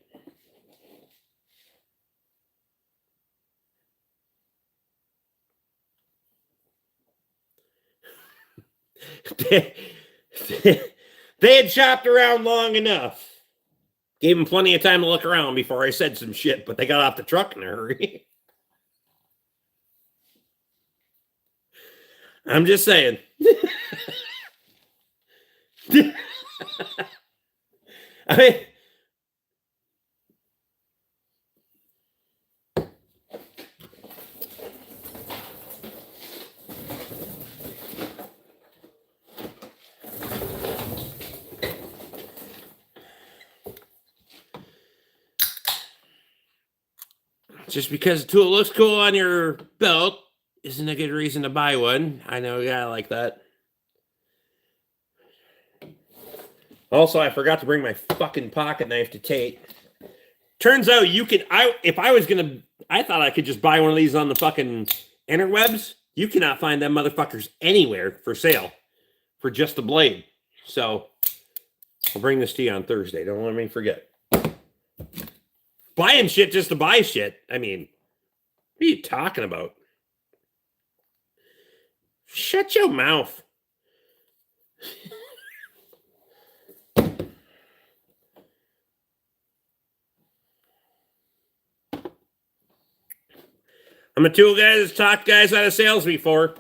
They had shopped around long enough. Gave them plenty of time to look around before I said some shit, but they got off the truck in a hurry. I'm just saying. I mean, Just because a tool looks cool on your belt isn't a good reason to buy one. I know a guy like that. Also, I forgot to bring my fucking pocket knife to Tate. Turns out you can, I thought I could just buy one of these on the fucking interwebs. You cannot find them motherfuckers anywhere for sale for just the blade. So I'll bring this to you on Thursday. Don't let me forget. Buying shit just to buy shit. I mean, what are you talking about? Shut your mouth. I'm a tool guy that's talked guys out of sales before.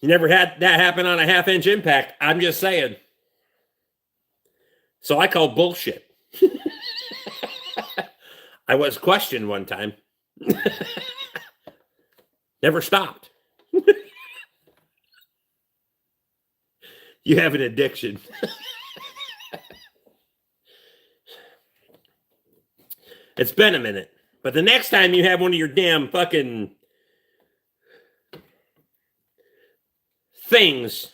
You never had that happen on a half-inch impact. I'm just saying. So I call bullshit. I was questioned one time. Never stopped. You have an addiction. It's been a minute. But the next time you have one of your damn fucking things,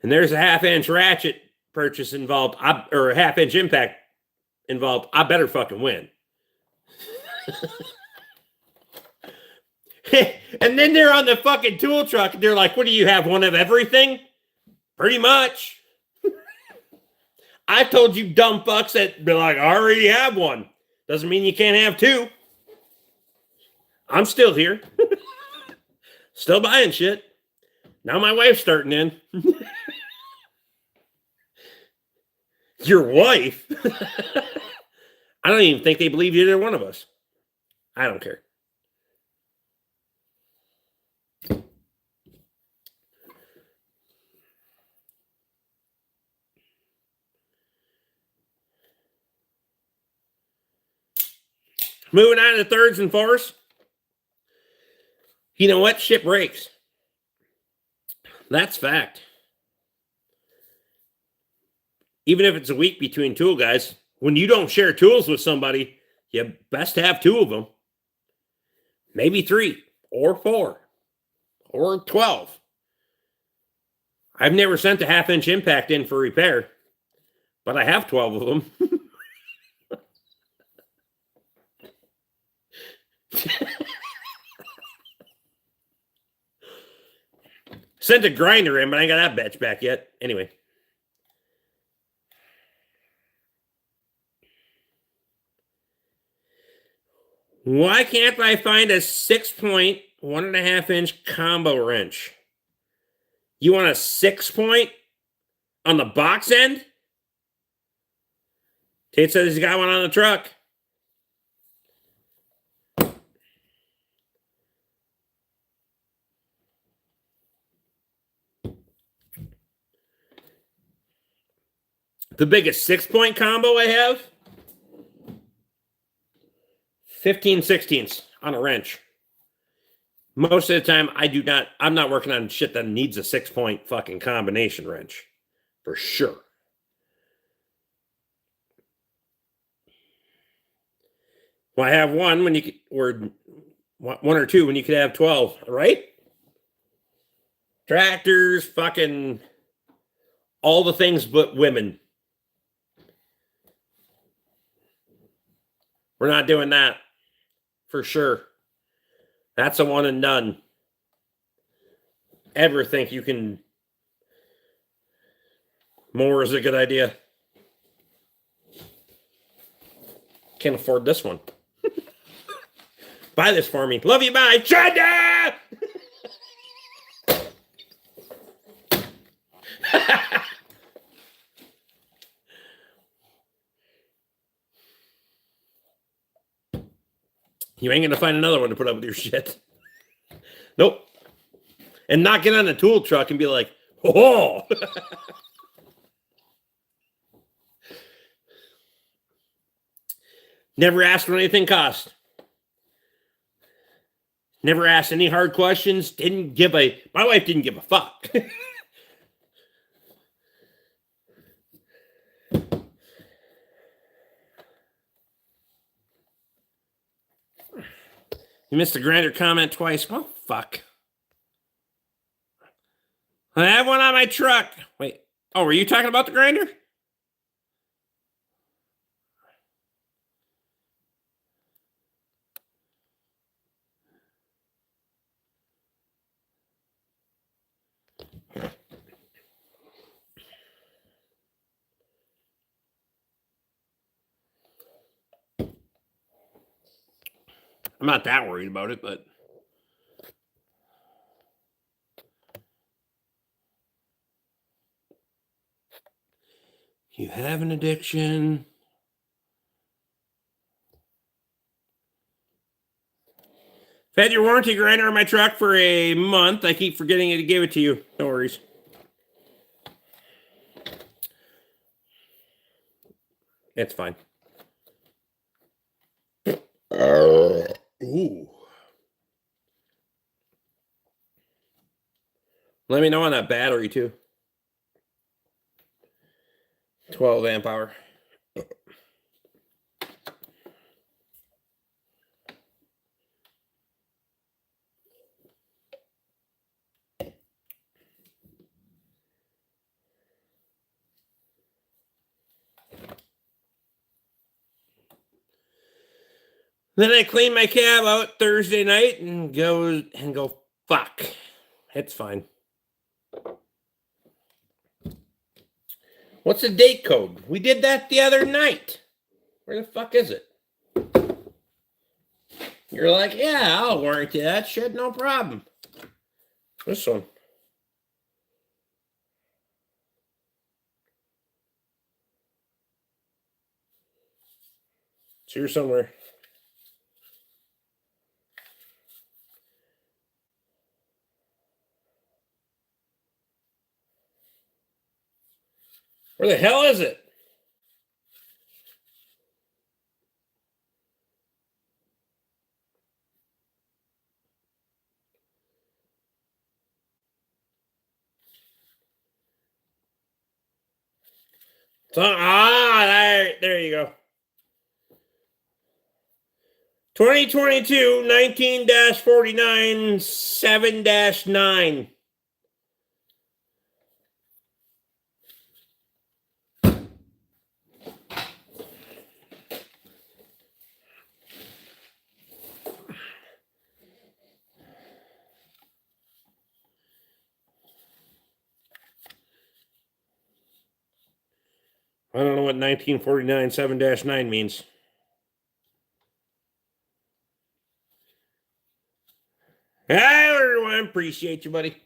and there's a half-inch ratchet purchase involved, or a half-inch impact involved, I better fucking win. And then they're on the fucking tool truck, and they're like, what do you have, one of everything? Pretty much. I told you dumb fucks that be like, I already have one. Doesn't mean you can't have two. I'm still here. Still buying shit. Now my wife's starting in. Your wife? I don't even think they believe either one of us. I don't care. Moving on to thirds and fourths. You know what? Shit breaks. That's fact. Even if it's a week between tool guys, when you don't share tools with somebody, you best have two of them. Maybe 3 or 4 or 12. I've never sent a half-inch impact in for repair, but I have 12 of them. Sent a grinder in, but I ain't got that batch back yet. Anyway. Why can't I find a 6-point, 1.5-inch combo wrench? You want a 6-point on the box end? Tate says he's got one on the truck. The biggest 6-point combo I have, 15/16 on a wrench. Most of the time, I'm not working on shit that needs a 6-point fucking combination wrench. For sure. Well, I have one when you could, or one or two when you could have 12, right? Tractors, fucking all the things but women. We're not doing that. For sure. That's a one and done. Ever think you can... More is a good idea. Can't afford this one. Buy this for me. Love you, bye. Chanda! You ain't going to find another one to put up with your shit. Nope. And not get on a tool truck and be like, oh! Never asked what anything cost. Never asked any hard questions. My wife didn't give a fuck. You missed the grinder comment twice. Well, fuck. I have one on my truck. Wait. Oh, were you talking about the grinder? I'm not that worried about it, but you have an addiction. I've had your warranty grinder on my truck for a month. I keep forgetting to give it to you. No worries. It's fine. Ooh. Let me know on that battery too. 12 amp hour. Then I clean my cab out Thursday night and go, fuck. It's fine. What's the date code? We did that the other night. Where the fuck is it? You're like, yeah, I'll warranty that shit, no problem. This one. It's here somewhere. Where the hell is it? There you go. 2022 19-49 7-9. I don't know what 1949 7-9 means. Hi, everyone. Appreciate you, buddy.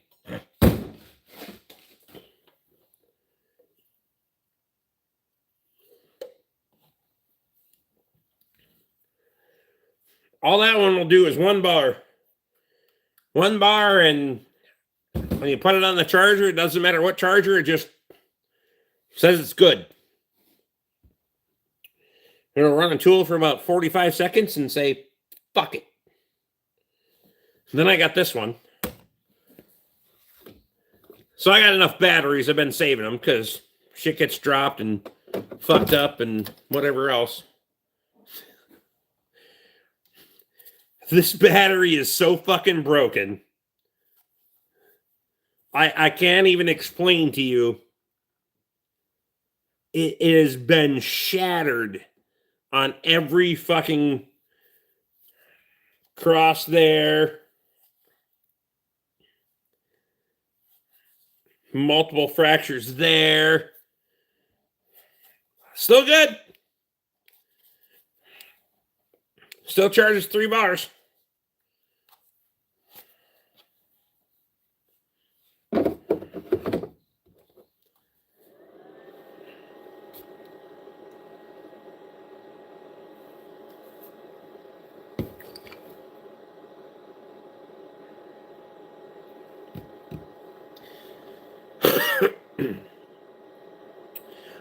All that one will do is one bar. One bar, and when you put it on the charger, it doesn't matter what charger, it just says it's good. It'll run a tool for about 45 seconds and say, fuck it. Then I got this one. So I got enough batteries. I've been saving them because shit gets dropped and fucked up and whatever else. This battery is so fucking broken. I can't even explain to you. It has been shattered on every fucking cross there. Multiple fractures there. Still good. Still charges 3 bars.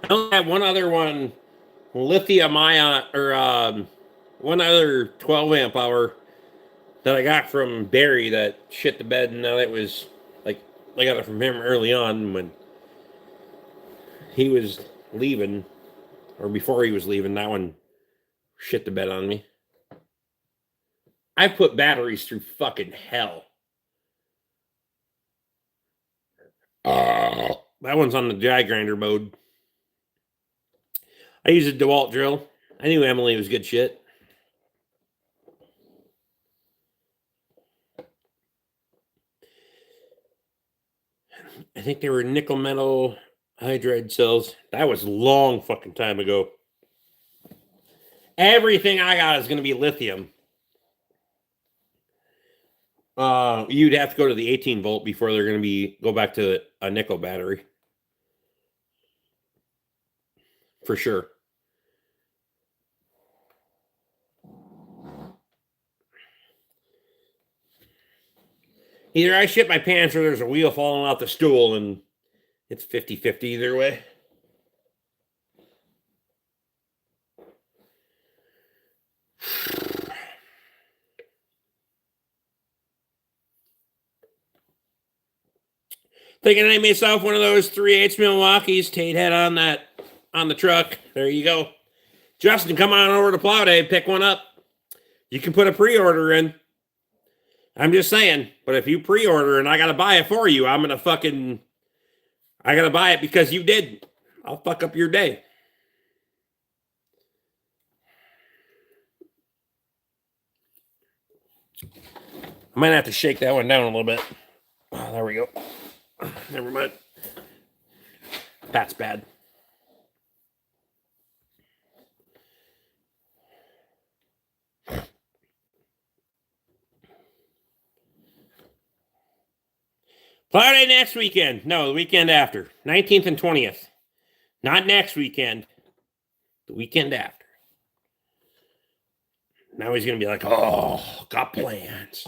I only have one other one, lithium ion, or one other 12 amp hour that I got from Barry that shit the bed, and that was like I got it from him early on when he was leaving, or before he was leaving. That one shit the bed on me. I put batteries through fucking hell. That one's on the die grinder mode. I use a DeWalt drill. I knew Emily was good shit. I think they were nickel metal hydride cells. That was long fucking time ago. Everything I got is going to be lithium. You'd have to go to the 18 volt before they're going to go back to a nickel battery. For sure. Either I shit my pants or there's a wheel falling out the stool, and it's 50-50 either way. Thinking I made myself one of those 3/8 Milwaukee's Tate had on the truck. There you go. Justin, come on over to Plow Day, pick one up. You can put a pre-order in. I'm just saying, but if you pre-order and I gotta buy it for you, I gotta buy it because you did. I'll fuck up your day. I might have to shake that one down a little bit. Oh, there we go. Never mind. That's bad. Plow Day next weekend. No, the weekend after. 19th and 20th. Not next weekend. The weekend after. Now he's going to be like, oh, got plans.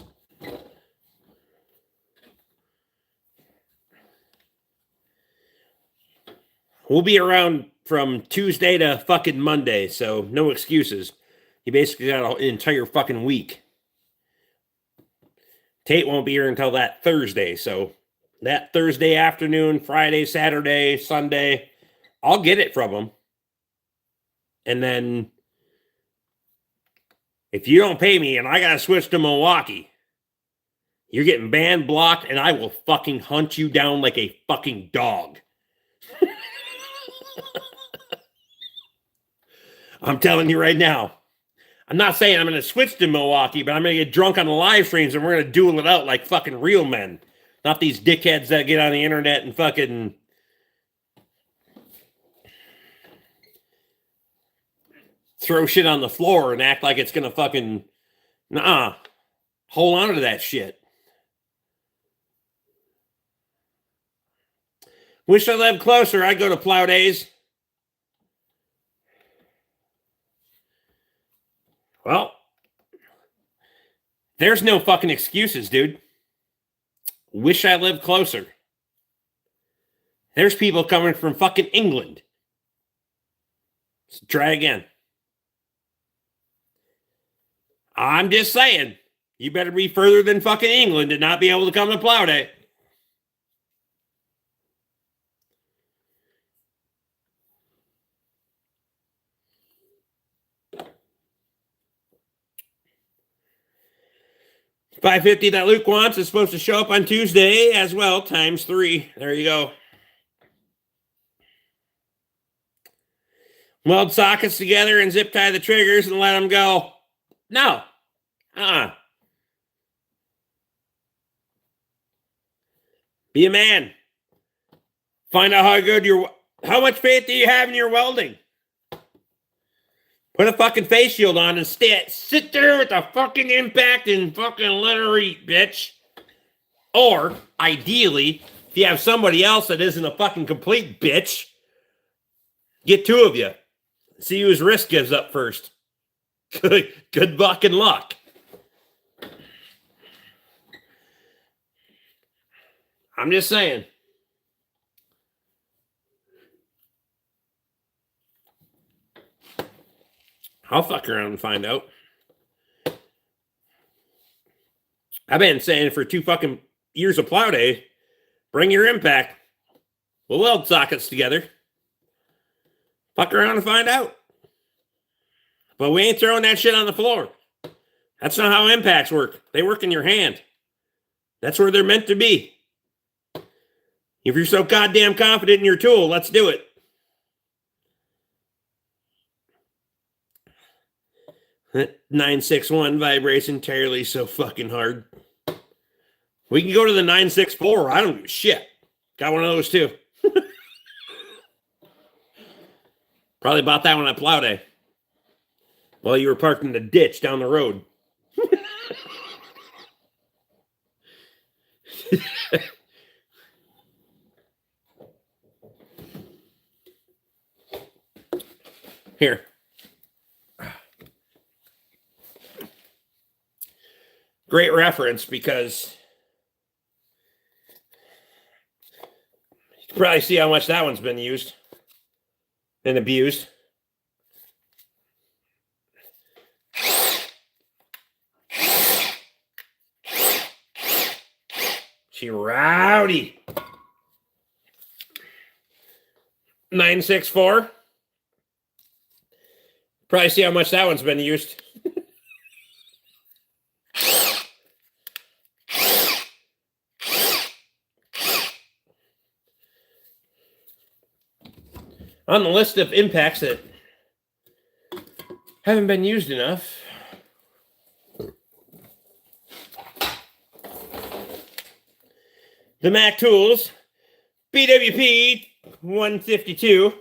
We'll be around from Tuesday to fucking Monday, so no excuses. You basically got an entire fucking week. Tate won't be here until that Thursday, so that Thursday afternoon, Friday, Saturday, Sunday, I'll get it from him. And then if you don't pay me and I got to switch to Milwaukee, you're getting banned, blocked, and I will fucking hunt you down like a fucking dog. I'm telling you right now. I'm not saying I'm going to switch to Milwaukee, but I'm going to get drunk on the live streams and we're going to duel it out like fucking real men. Not these dickheads that get on the internet and fucking throw shit on the floor and act like it's going to fucking... Nah. Hold on to that shit. Wish I lived closer. I'd go to Plow Days. Well, there's no fucking excuses, dude. Wish I lived closer. There's people coming from fucking England. So try again. I'm just saying, you better be further than fucking England to not be able to come to Plow Day. $550 that Luke wants is supposed to show up on Tuesday as well, times 3. There you go. Weld sockets together and zip tie the triggers and let them go. No. Be a man. Find out how much faith do you have in your welding? Put a fucking face shield on and sit there with the fucking impact and fucking let her eat, bitch. Or, ideally, if you have somebody else that isn't a fucking complete bitch, get 2 of you. See whose wrist gives up first. Good fucking luck. I'm just saying. I'll fuck around and find out. I've been saying for 2 fucking years of Plow Day, bring your impact. We'll weld sockets together. Fuck around and find out. But we ain't throwing that shit on the floor. That's not how impacts work. They work in your hand. That's where they're meant to be. If you're so goddamn confident in your tool, let's do it. That 961 vibrates entirely so fucking hard. We can go to the 964. I don't give a shit. Got one of those too. Probably bought that one at plow day. While you were parked in the ditch down the road. Here. Great reference because you can probably see how much that one's been used and abused. She rowdy. 964. Probably see how much that one's been used. On the list of impacts that haven't been used enough, the Mac Tools BWP 152.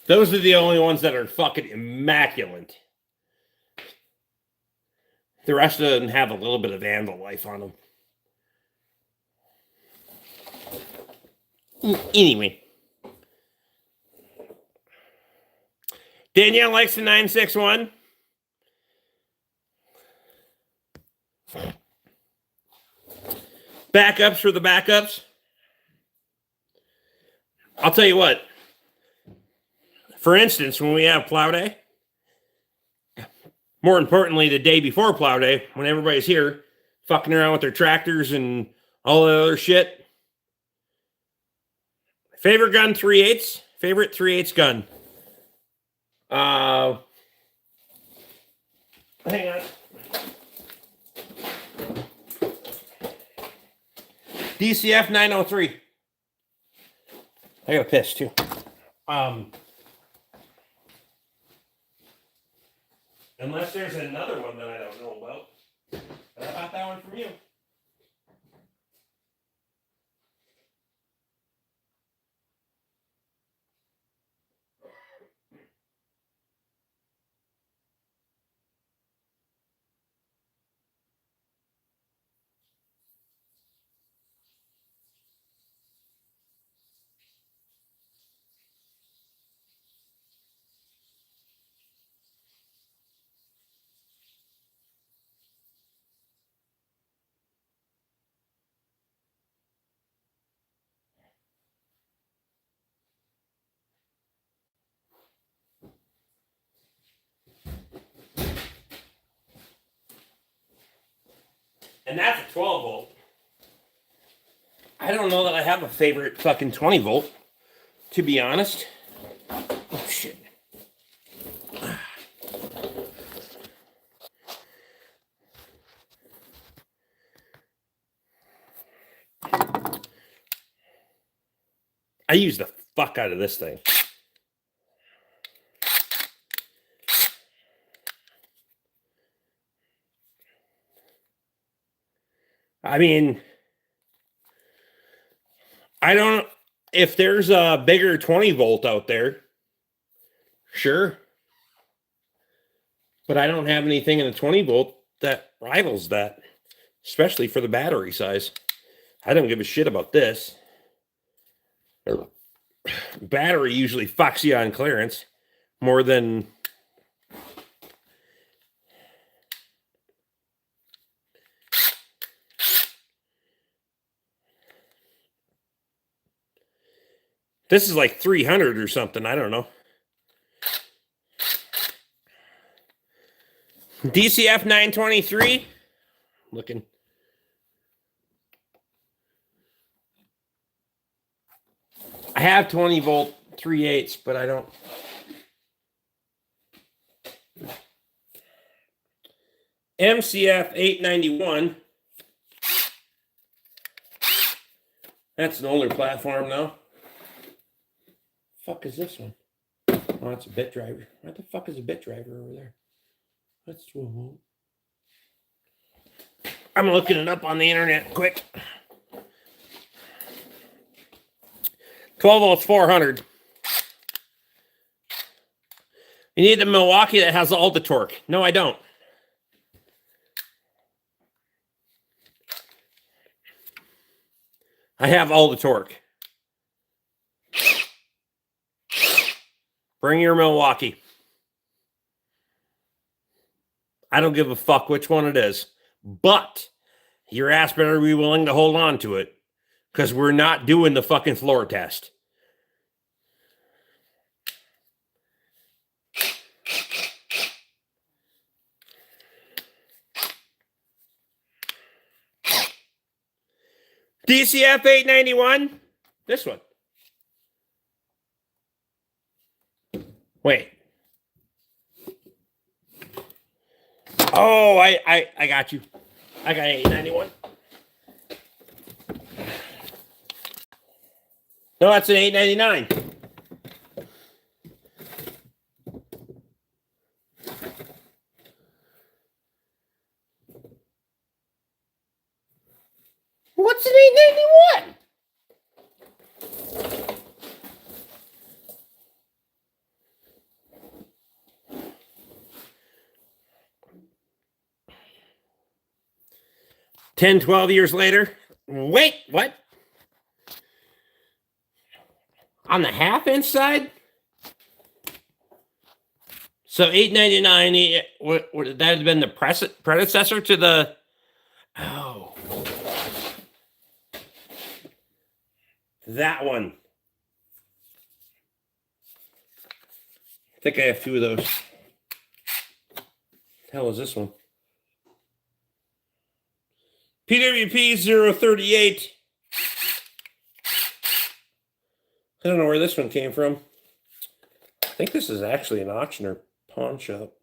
Those are the only ones that are fucking immaculate. The rest of them have a little bit of vandal life on them. Anyway. Danielle likes the 961. Backups for the backups. I'll tell you what. For instance, when we have plow day, more importantly, the day before plow day, when everybody's here, fucking around with their tractors and all that other shit. Favorite gun, 3/8. Favorite 3/8 gun. Hang on. DCF 903. I got a piss too. Unless there's another one that I don't know about. But I bought that one from you. And that's a 12 volt. I don't know that I have a favorite fucking 20 volt, to be honest. Oh, shit. I use the fuck out of this thing. I mean, I don't, if there's a bigger 20 volt out there, sure. But I don't have anything in a 20 volt that rivals that, especially for the battery size. I don't give a shit about this. Battery usually fucks you on clearance more than this is like 300 or something. I don't know. DCF 923. Looking. I have 20 volt 3/8, but I don't. MCF 891. That's an older platform now. Fuck is this one? Oh, that's a bit driver. What the fuck is a bit driver over there? That's 12 volt. I'm looking it up on the internet quick. 12 volts 400. You need the Milwaukee that has all the torque. No, I don't. I have all the torque. Bring your Milwaukee. I don't give a fuck which one it is. But your ass better be willing to hold on to it. Because we're not doing the fucking floor test. DCF 891. This one. Wait. Oh, I got you. I got 891. No, that's an 899. What's an 891? $10, $12 later. Wait, what? On the half-inch side? So $899, would that have been the predecessor to the... Oh. That one. I think I have two of those. The hell is this one? PWP 038. I don't know where this one came from. I think this is actually an auction or pawn shop.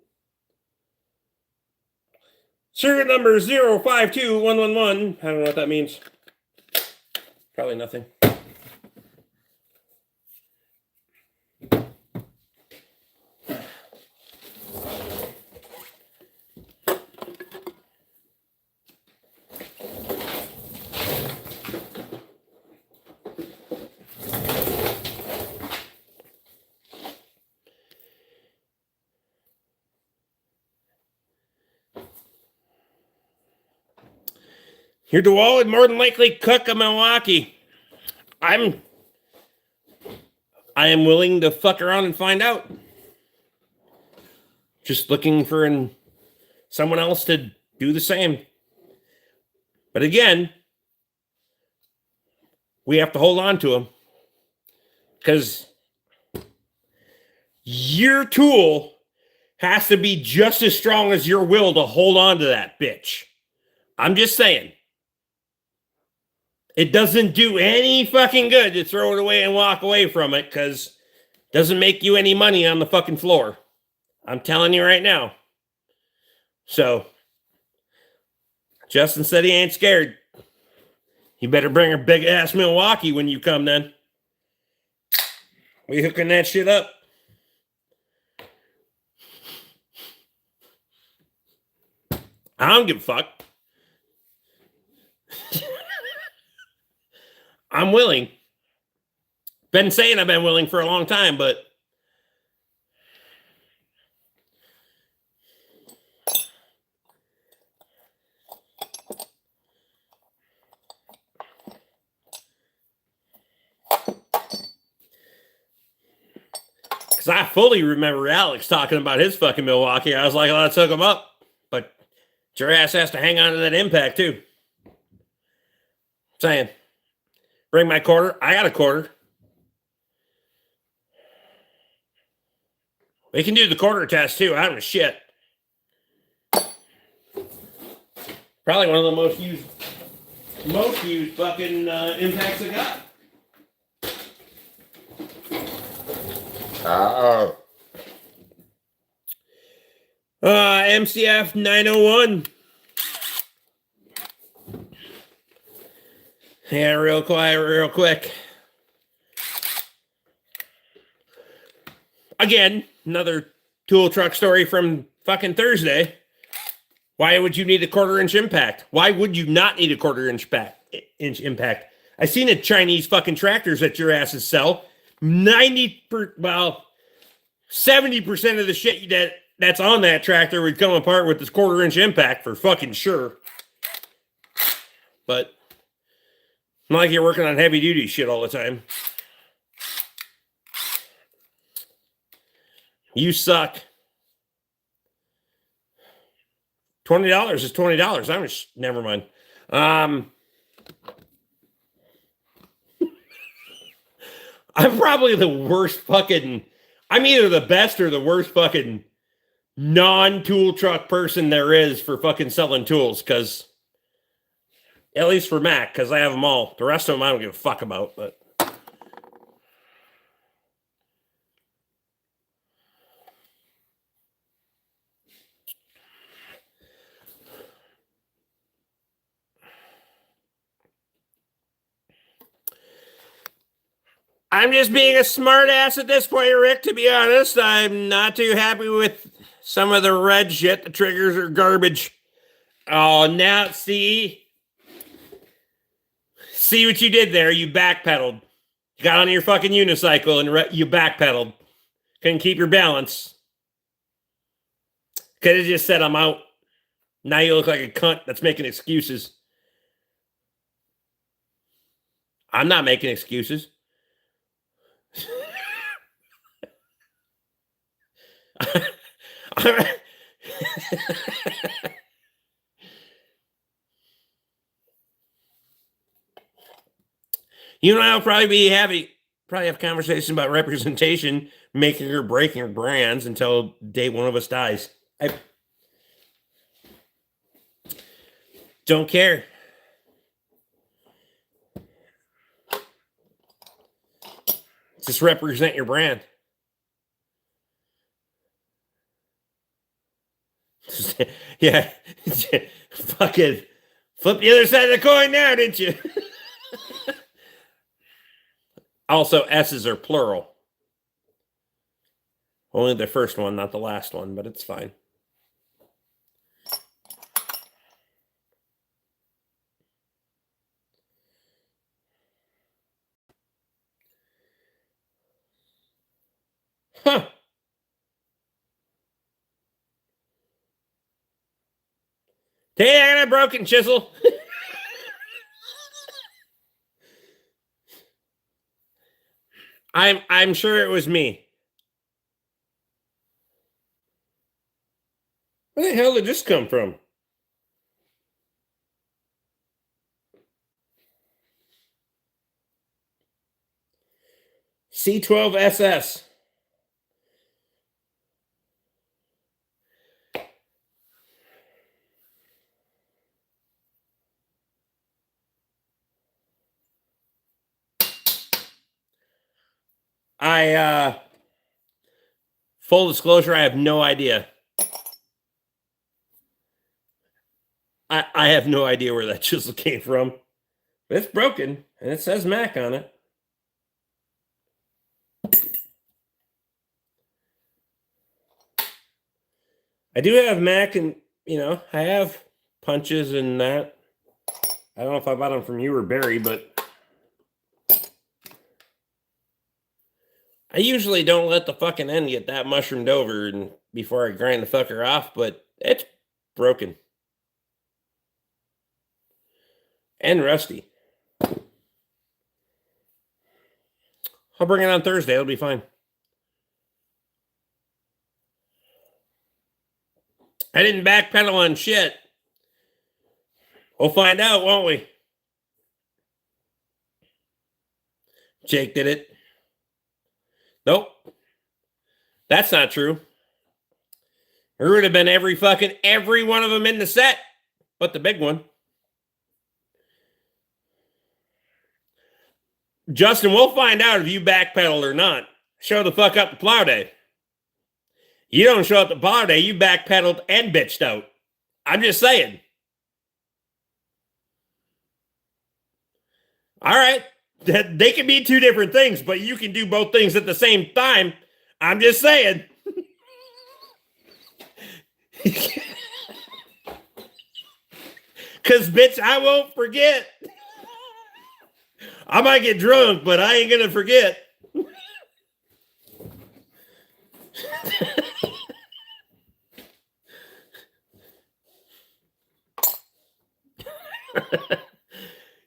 Circuit number 052111. I don't know what that means. Probably nothing. Your DeWalt would more than likely cook a Milwaukee. I am willing to fuck around and find out. Just looking for someone else to do the same. But again, we have to hold on to them. Because your tool has to be just as strong as your will to hold on to that bitch. I'm just saying. It doesn't do any fucking good to throw it away and walk away from it because it doesn't make you any money on the fucking floor. I'm telling you right now. So, Justin said he ain't scared. You better bring a big-ass Milwaukee when you come then. We hooking that shit up. I don't give a fuck. I'm willing. Been saying I've been willing for a long time, but because I fully remember Alex talking about his fucking Milwaukee. I was like, let's hook him up. But your ass has to hang on to that impact too. Saying. Bring my quarter. I got a quarter. We can do the quarter test too. I don't know shit. Probably one of the most used fucking impacts I got. MCF 901. Yeah, real quiet, real quick. Again, another tool truck story from fucking Thursday. Why would you need a quarter-inch impact? Why would you not need a quarter-inch impact? I seen the Chinese fucking tractors that your asses sell. 70% of the shit that's on that tractor would come apart with this quarter-inch impact for fucking sure. But not like you're working on heavy-duty shit all the time. You suck. $20 is $20. I'm just never mind. I'm probably the worst fucking. I'm either the best or the worst fucking non-tool truck person there is for fucking selling tools. Because at least for Mac, because I have them all. The rest of them I don't give a fuck about. But I'm just being a smart ass at this point, Rick, to be honest. I'm not too happy with some of the red shit. The triggers are garbage. Oh, now see what you did there? You backpedaled. You got on your fucking unicycle and you backpedaled. Couldn't keep your balance. Could have just said, I'm out. Now you look like a cunt that's making excuses. I'm not making excuses. You and I will probably have conversations about representation, making or breaking brands until day one of us dies. I don't care. Just represent your brand. Yeah. Fucking flip the other side of the coin now, didn't you? Also, S's are plural. Only the first one, not the last one, but it's fine. Huh. Hey, I got a broken chisel. I'm sure it was me. Where the hell did this come from? C12SS. Full disclosure, I have no idea. I have no idea where that chisel came from. But it's broken, and it says Mac on it. I do have Mac, and, I have punches and that. I don't know if I bought them from you or Barry, but I usually don't let the fucking end get that mushroomed over and before I grind the fucker off, but it's broken. And rusty. I'll bring it on Thursday. It'll be fine. I didn't backpedal on shit. We'll find out, won't we? Jake did it. Nope. That's not true. There would have been every one of them in the set, but the big one. Justin, we'll find out if you backpedaled or not. Show the fuck up to plow day. You don't show up to plow day, you backpedaled and bitched out. I'm just saying. All right. They can be two different things, but you can do both things at the same time. I'm just saying. Because, bitch, I won't forget. I might get drunk, but I ain't going to forget.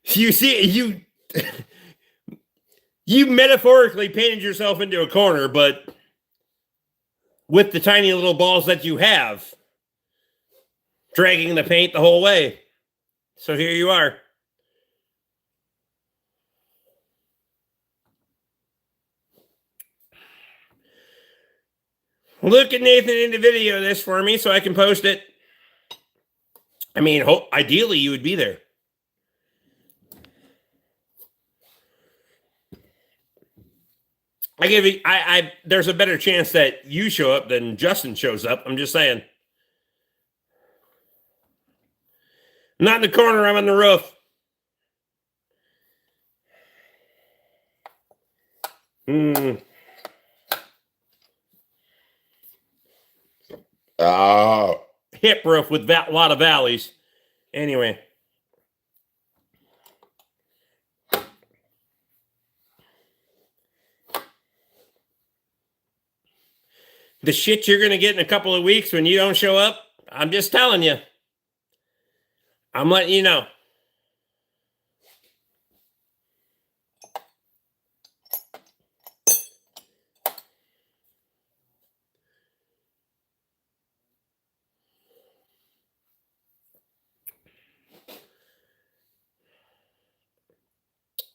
You see, you metaphorically painted yourself into a corner, but with the tiny little balls that you have, dragging the paint the whole way. So here you are. Look at Nathan in the video this for me so I can post it. I mean, ideally you would be there. There's a better chance that you show up than Justin shows up. I'm just saying. I'm not in the corner, I'm on the roof. Hip roof with a lot of valleys. Anyway. The shit you're going to get in a couple of weeks when you don't show up, I'm just telling you. I'm letting you know.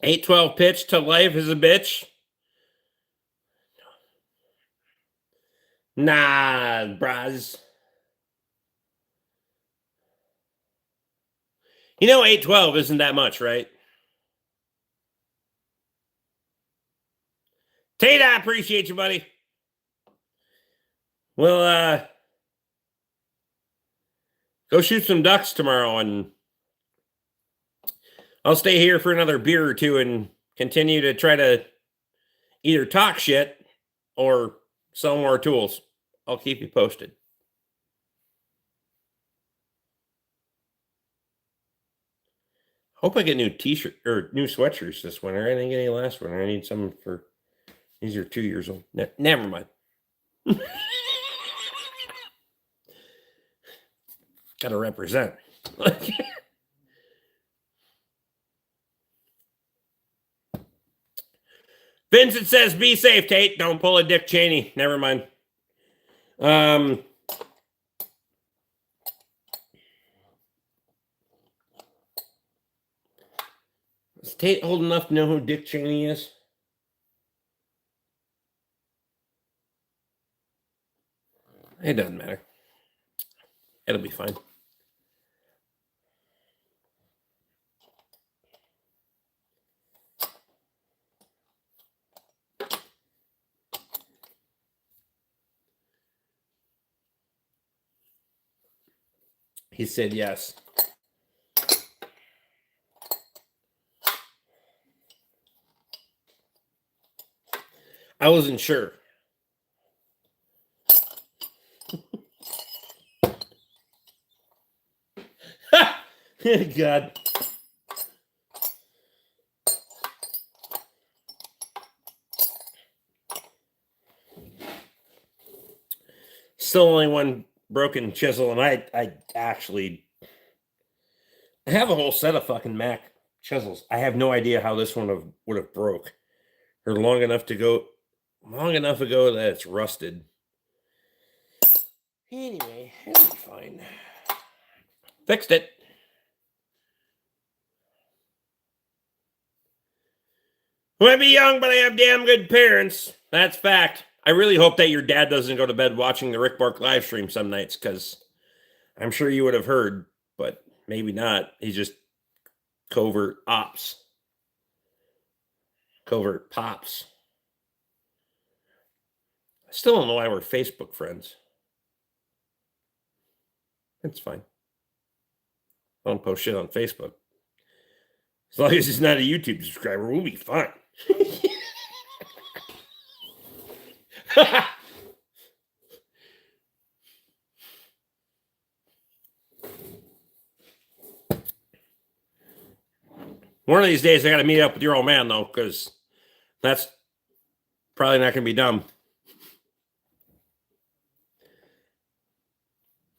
.812 pitch to life is a bitch. Nah, bras. You know, .812 isn't that much, right? Tate, I appreciate you, buddy. Well, go shoot some ducks tomorrow, and I'll stay here for another beer or two and continue to try to either talk shit or sell more tools. I'll keep you posted. Hope I get new t-shirt or new sweatshirts this winter. I didn't get any last winter. I need some for these are 2 years old. Never mind. Gotta represent. Vincent says, be safe, Tate. Don't pull a Dick Cheney. Never mind. Is Tate old enough to know who Dick Cheney is? It doesn't matter. It'll be fine. He said yes. I wasn't sure. God. Still only one broken chisel, and I actually have a whole set of fucking Mac chisels. I have no idea how this one would have broke. Or long enough ago that it's rusted. Anyway, it'll be fine. Fixed it. I might be young, but I have damn good parents. That's fact. I really hope that your dad doesn't go to bed watching the Rick Bark live stream some nights, because I'm sure you would have heard, but maybe not. He's just covert ops. Covert pops. Still don't know why we're Facebook friends. It's fine. I don't post shit on Facebook. As long as he's not a YouTube subscriber, we'll be fine. One of these days, I got to meet up with your old man, though, because that's probably not going to be dumb.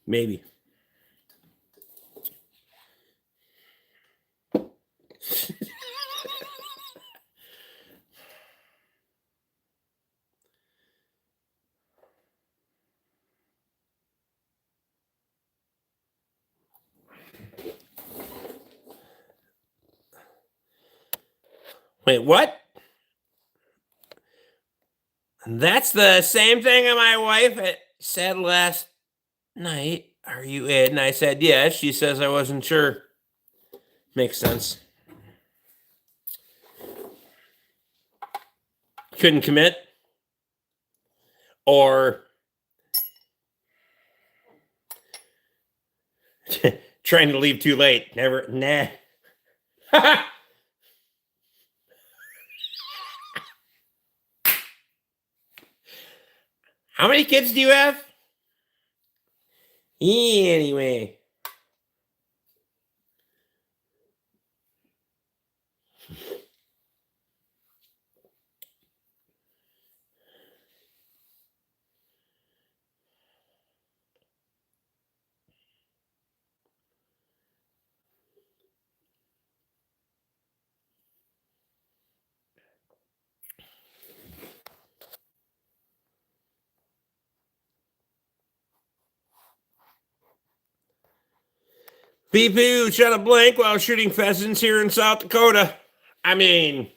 Maybe. Wait, what? That's the same thing that my wife said last night. Are you Ed? And I said, yes. She says I wasn't sure. Makes sense. Couldn't commit? Or trying to leave too late? Never, nah. How many kids do you have? Anyway. People shot a blank while shooting pheasants here in South Dakota. I mean,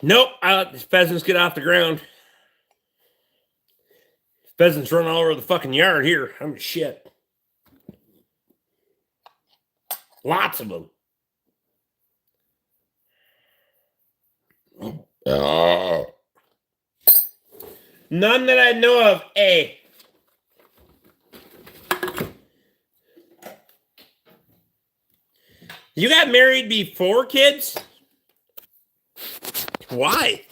nope. I let these pheasants get off the ground. Pheasants run all over the fucking yard here. I'm shit. Lots of them. Oh. None that I know of. A. You got married before kids? Why?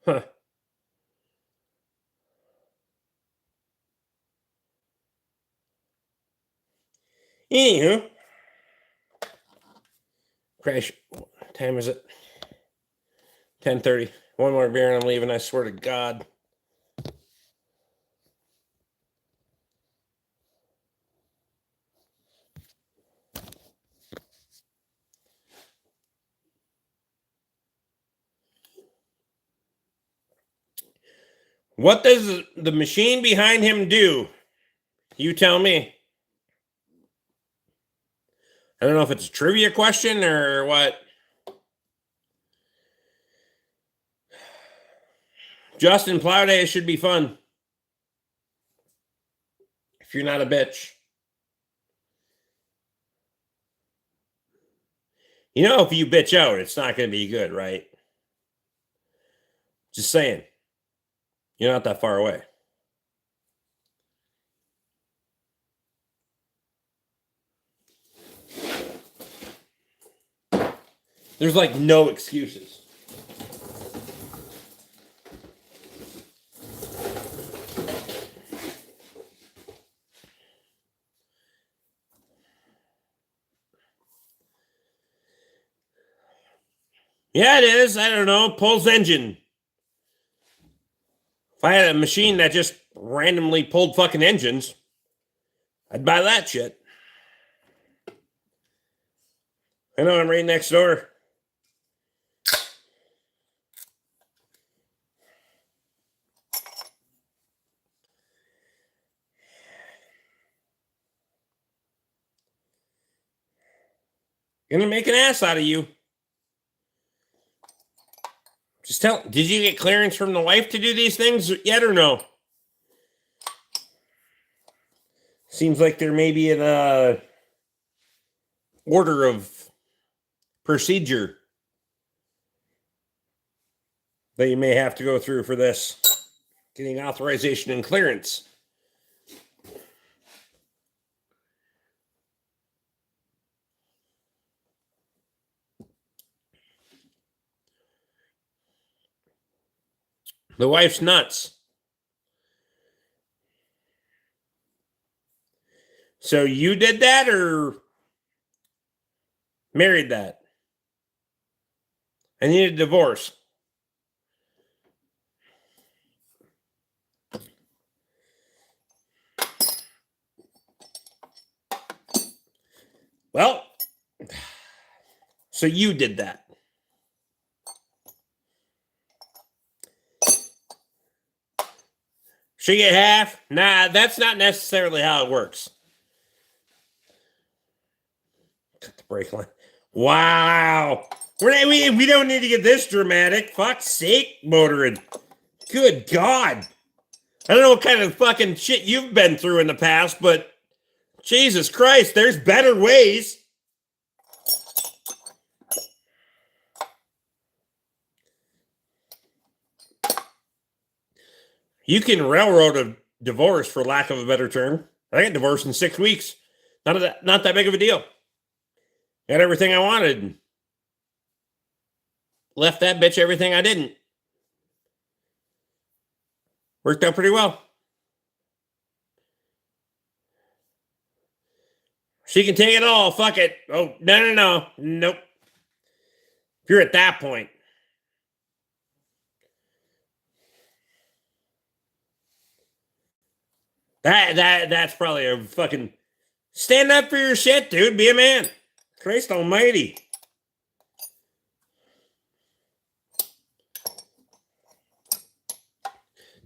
Huh. Anywho. Crash. What time is it? 10:30. One more beer and I'm leaving, I swear to God. What does the machine behind him do? You tell me. I don't know if it's a trivia question or what. Justin, Plow Day should be fun. If you're not a bitch. You know, if you bitch out, it's not going to be good, right? Just saying. You're not that far away. There's like no excuses. Yeah, it is. I don't know. Pulls engine. If I had a machine that just randomly pulled fucking engines, I'd buy that shit. I know, I'm right next door. Gonna make an ass out of you. Just tell. Did you get clearance from the wife to do these things yet or no? Seems like there may be an order of procedure that you may have to go through for this. Getting authorization and clearance. The wife's nuts. So you did that or married that? I need a divorce. Well, so you did that. She get half? Nah, that's not necessarily how it works. Cut the brake line. Wow. We don't need to get this dramatic. Fuck's sake, motoring. Good God. I don't know what kind of fucking shit you've been through in the past, but Jesus Christ, there's better ways. You can railroad a divorce, for lack of a better term. I got divorced in 6 weeks. Not that big of a deal. Got everything I wanted. Left that bitch everything I didn't. Worked out pretty well. She can take it all. Fuck it. Oh, no. Nope. If you're at that point. That's probably a fucking stand up for your shit, dude. Be a man. Christ almighty.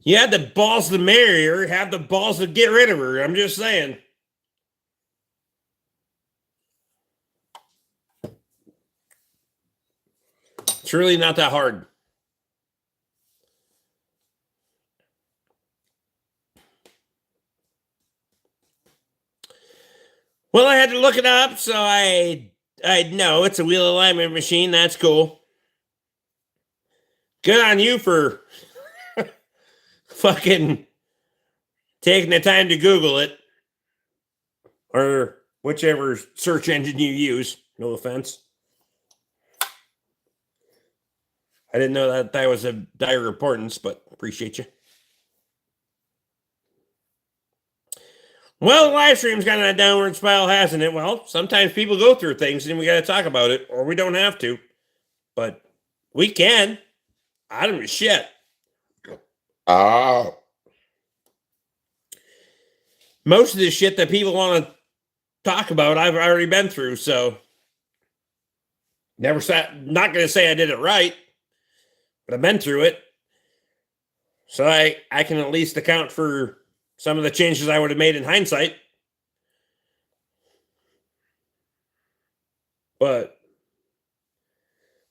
You had the balls to marry her, have the balls to get rid of her. I'm just saying. It's really not that hard. Well, I had to look it up, so I know it's a wheel alignment machine. That's cool. Good on you for fucking taking the time to Google it. Or whichever search engine you use. No offense. I didn't know that was of dire importance, but appreciate you. Well, the live stream's gone on a downward spiral, hasn't it? Well, sometimes people go through things and we got to talk about it, or we don't have to. But we can. I don't give a shit. Most of the shit that people want to talk about, I've already been through, so not going to say I did it right, but I've been through it. So I can at least account for some of the changes I would have made in hindsight. But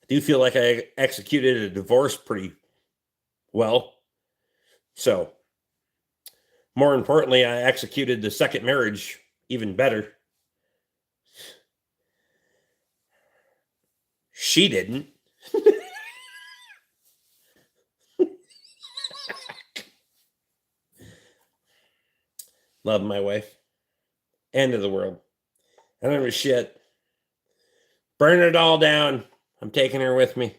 I do feel like I executed a divorce pretty well. So, more importantly, I executed the second marriage even better. She didn't. Love my wife. End of the world. I don't give a shit. Burn it all down. I'm taking her with me.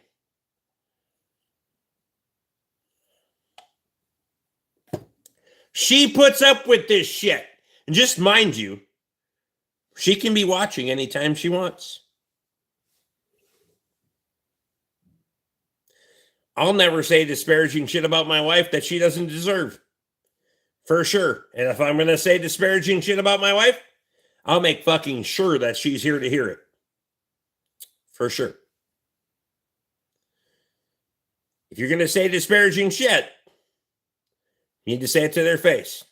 She puts up with this shit. And just mind you, she can be watching anytime she wants. I'll never say disparaging shit about my wife that she doesn't deserve. For sure. And if I'm going to say disparaging shit about my wife, I'll make fucking sure that she's here to hear it. For sure. If you're going to say disparaging shit, you need to say it to their face.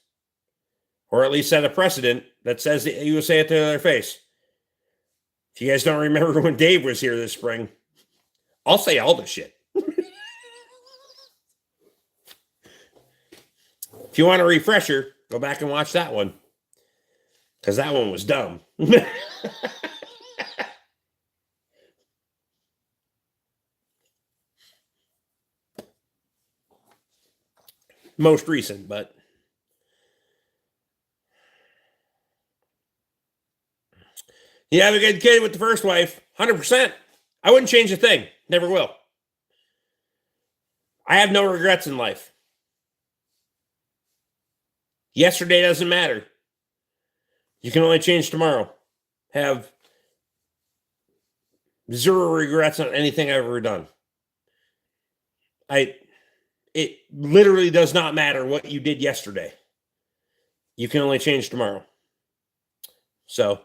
Or at least set a precedent that says that you will say it to their face. If you guys don't remember when Dave was here this spring, I'll say all the shit. If you want a refresher, go back and watch that one. Because that one was dumb. Most recent, but you have a good kid with the first wife, 100%. I wouldn't change a thing. Never will. I have no regrets in life. Yesterday doesn't matter. You can only change tomorrow. Have zero regrets on anything I've ever done. It literally does not matter what you did yesterday. You can only change tomorrow. So,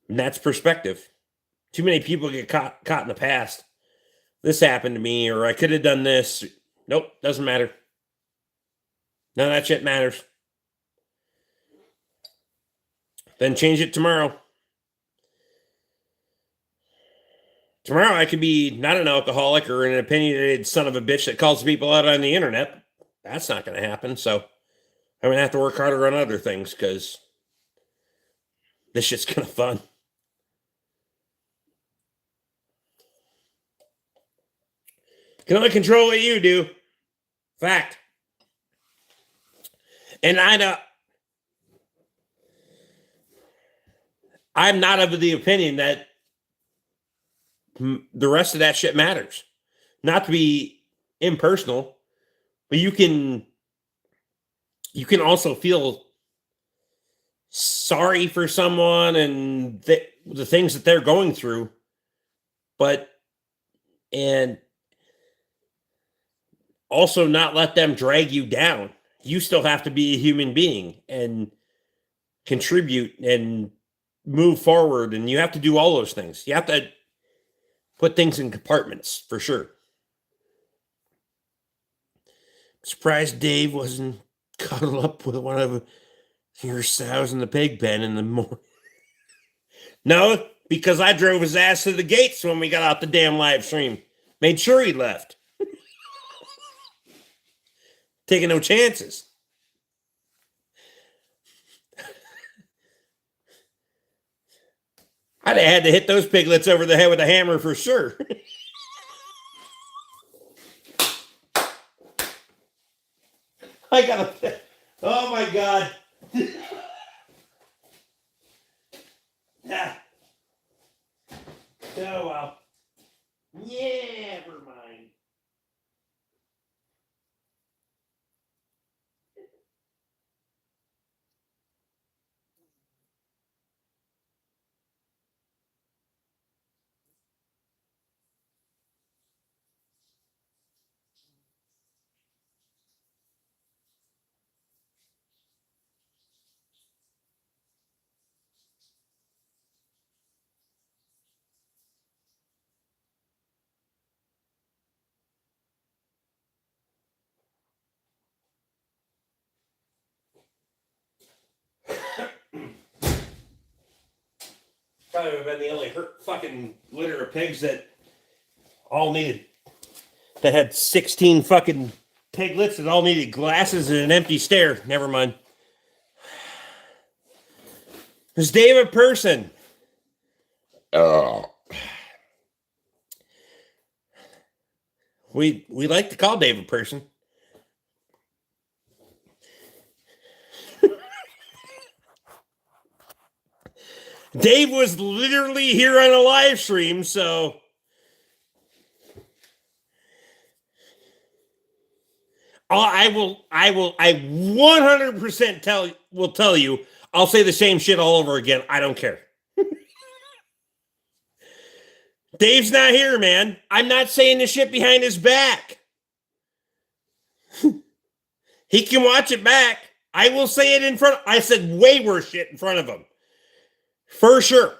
and that's perspective. Too many people get caught in the past. This happened to me, or I could have done this. Nope, doesn't matter. None of that shit matters. Then change it tomorrow. Tomorrow I could be not an alcoholic or an opinionated son of a bitch that calls people out on the internet. That's not going to happen. So I'm going to have to work harder on other things because this shit's kind of fun. You can only control what you do. Fact. And I'm not of the opinion that the rest of that shit matters. Not to be impersonal, but you can also feel sorry for someone and the things that they're going through, and also not let them drag you down. You still have to be a human being and contribute and move forward, and you have to do all those things. You have to put things in compartments for sure. Surprised Dave wasn't cuddled up with one of your sows in the pig pen in the morning. No, because I drove his ass to the gates when we got out the damn live stream. Made sure he left. Taking no chances. I'd have had to hit those piglets over the head with a hammer for sure. I gotta. Oh my God. Yeah. Oh well. Yeah, never mind. Probably would have been the only fucking litter of pigs that had 16 fucking piglets that all needed glasses and an empty stare. Never mind. Is Dave a person? We like to call Dave a person. Dave was literally here on a live stream, so I 100% will tell you, I'll say the same shit all over again. I don't care. Dave's not here, man. I'm not saying the shit behind his back. He can watch it back. I will say it in front. I said way worse shit in front of him. For sure.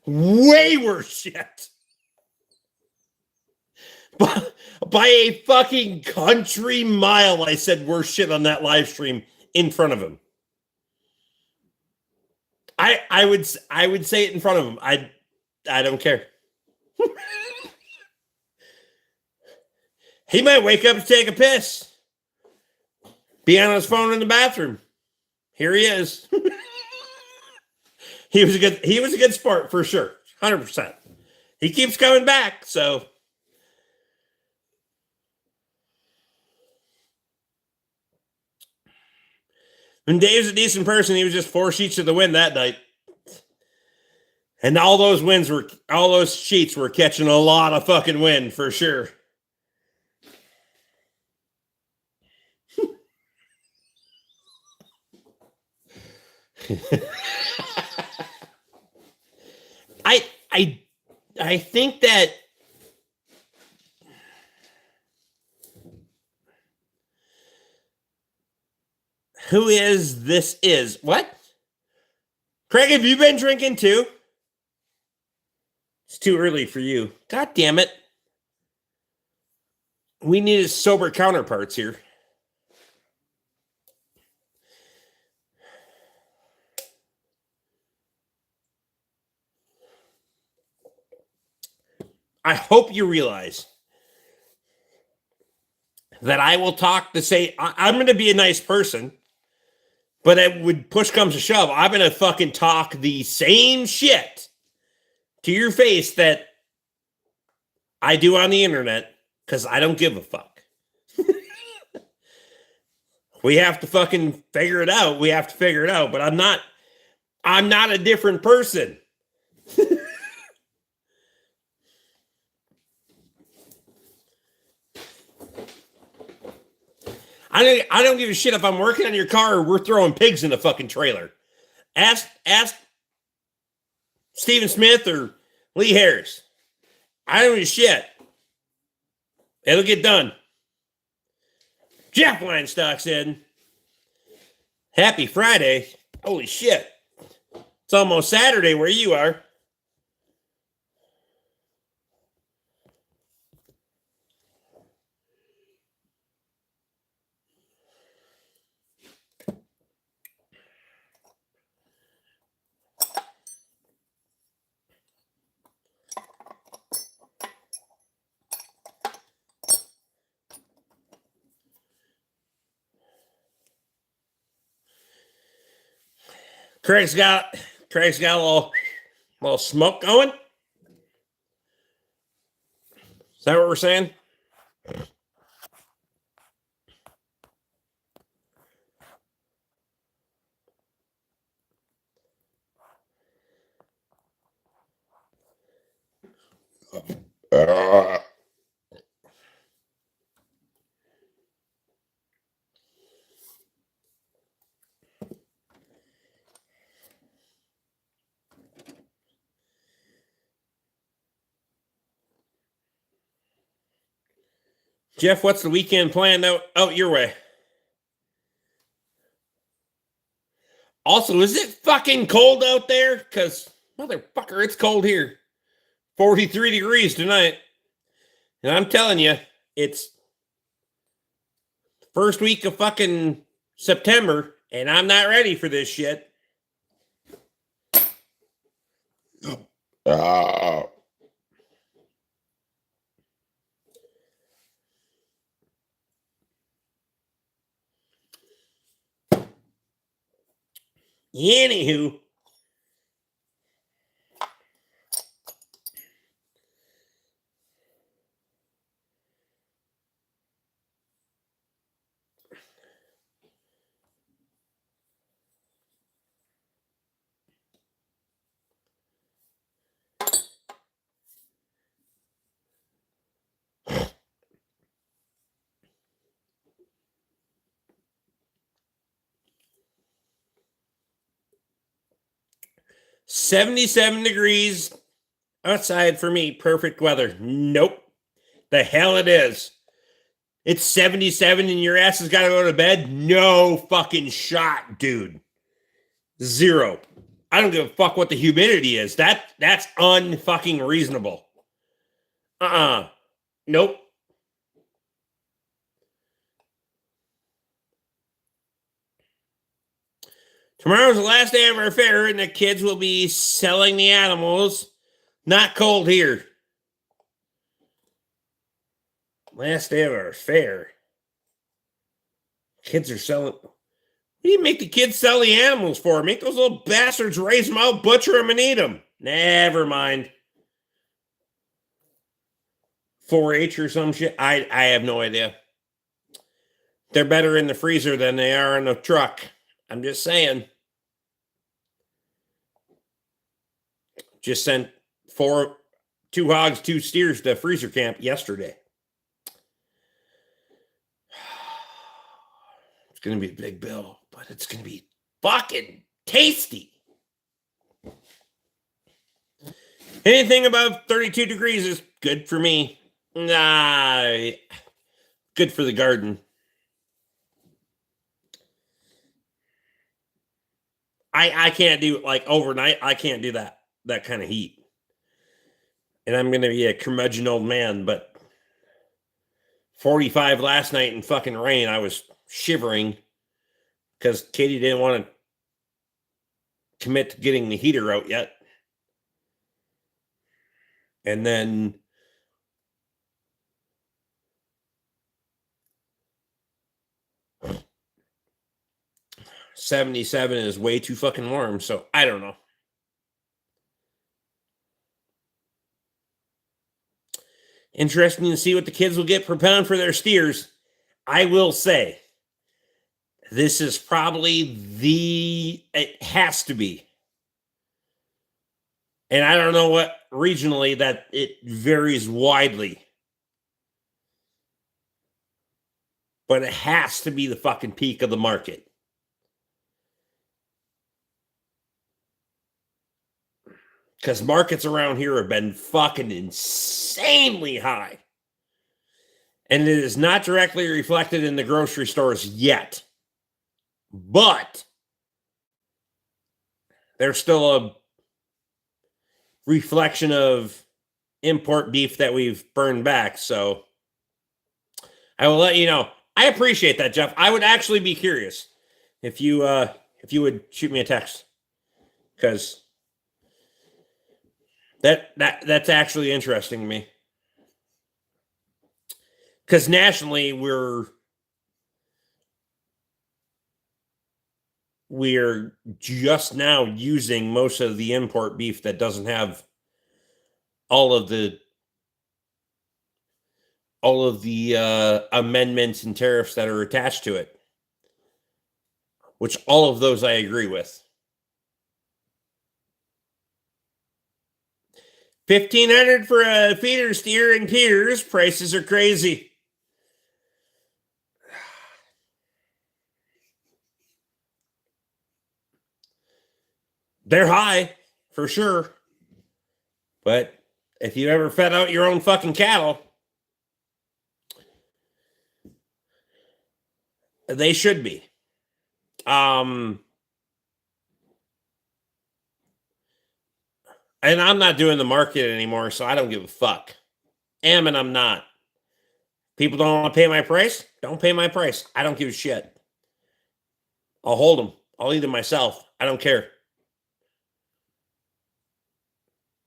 Way worse shit. By a fucking country mile, I said worse shit on that live stream in front of him. I would say it in front of him. I don't care. He might wake up to take a piss. Be on his phone in the bathroom. Here he is. He was a good sport for sure. 100%. He keeps coming back, so when Dave's a decent person, he was just 4 sheets to the wind that night. And all those sheets were catching a lot of fucking wind for sure. I think that who is this is what? Craig, have you been drinking too? It's too early for you. God damn it. We need sober counterparts here. I hope you realize that I will talk to say, I'm going to be a nice person, but when push comes to shove, I'm going to fucking talk the same shit to your face that I do on the internet because I don't give a fuck. We have to fucking figure it out. We have to figure it out, but I'm not a different person. I don't give a shit if I'm working on your car or we're throwing pigs in the fucking trailer. Ask Stephen Smith or Lee Harris. I don't give a shit. It'll get done. Jeff Weinstock said, happy Friday. Holy shit. It's almost Saturday where you are. Craig's got a little smoke going. Is that what we're saying? Jeff, what's the weekend plan out your way? Also, is it fucking cold out there? Because, motherfucker, it's cold here. 43 degrees tonight. And I'm telling you, it's first week of fucking September, and I'm not ready for this shit. Anywho, $77 degrees outside for me. Perfect weather. Nope. The hell it is. It's 77 and your ass has got to go to bed? No fucking shot, dude. Zero. I don't give a fuck what the humidity is. That's unfucking reasonable. Nope. Tomorrow's the last day of our fair, and the kids will be selling the animals. Not cold here. Last day of our fair. Kids are selling. What do you make the kids sell the animals for? Make those little bastards raise them out, butcher them, and eat them. Never mind. 4-H or some shit. I have no idea. They're better in the freezer than they are in the truck. I'm just saying. Just sent 2 hogs, 2 steers to freezer camp yesterday. It's going to be a big bill, but it's going to be fucking tasty. Anything above 32 degrees is good for me. Nah, good for the garden. I can't do, like, overnight. I can't do that kind of heat. And I'm going to be a curmudgeon old man, but 45 last night in fucking rain, I was shivering because Katie didn't want to commit to getting the heater out yet. And then $77 is way too fucking warm, so I don't know. Interesting to see what the kids will get per pound for their steers. I will say, this is probably it has to be. And I don't know what regionally that it varies widely. But it has to be the fucking peak of the market. Because markets around here have been fucking insanely high. And it is not directly reflected in the grocery stores yet. But there's still a reflection of import beef that we've burned back. So I will let you know. I appreciate that, Jeff. I would actually be curious if you would shoot me a text. Because that's actually interesting to me. Because nationally, we're just now using most of the import beef that doesn't have all of the amendments and tariffs that are attached to it, which all of those I agree with. $1,500 for a feeder steer in Piers. Prices are crazy. They're high, for sure. But if you ever fed out your own fucking cattle, they should be. And I'm not doing the market anymore, so I don't give a fuck. And I'm not. People don't want to pay my price? Don't pay my price. I don't give a shit. I'll hold them. I'll eat them myself. I don't care.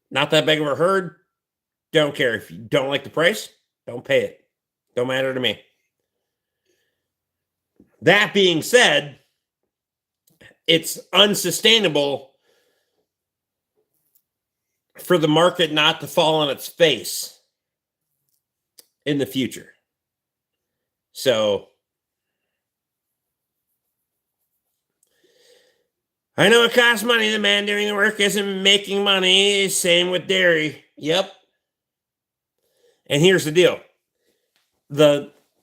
Not that big of a herd. Don't care. If you don't like the price, don't pay it. Don't matter to me. That being said, it's unsustainable for the market not to fall on its face in the future. So I know it costs money. The man doing the work isn't making money. Same with dairy. Yep. And here's the deal.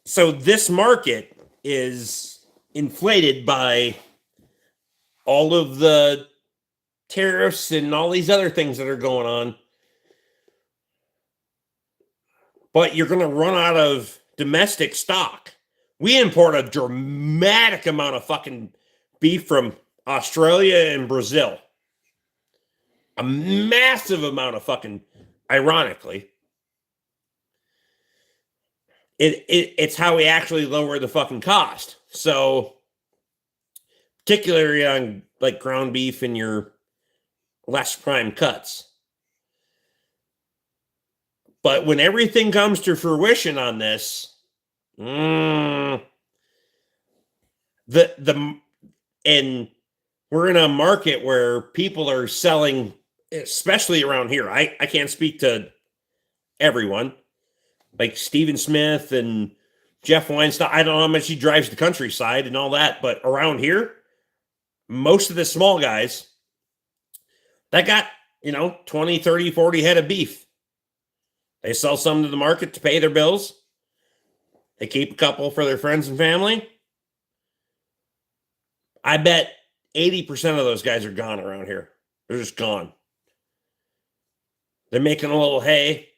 So this market is inflated by all of the tariffs and all these other things that are going on. But you're going to run out of domestic stock. We import a dramatic amount of fucking beef from Australia and Brazil. A massive amount of fucking, ironically. It's how we actually lower the fucking cost. So, particularly like ground beef and your less prime cuts. But when everything comes to fruition on this, and we're in a market where people are selling, especially around here. I can't speak to everyone, like Stephen Smith and Jeff Weinstein. I don't know how much he drives the countryside and all that, but around here, most of the small guys that got, 20, 30, 40 head of beef. They sell some to the market to pay their bills. They keep a couple for their friends and family. I bet 80% of those guys are gone around here. They're just gone. They're making a little hay.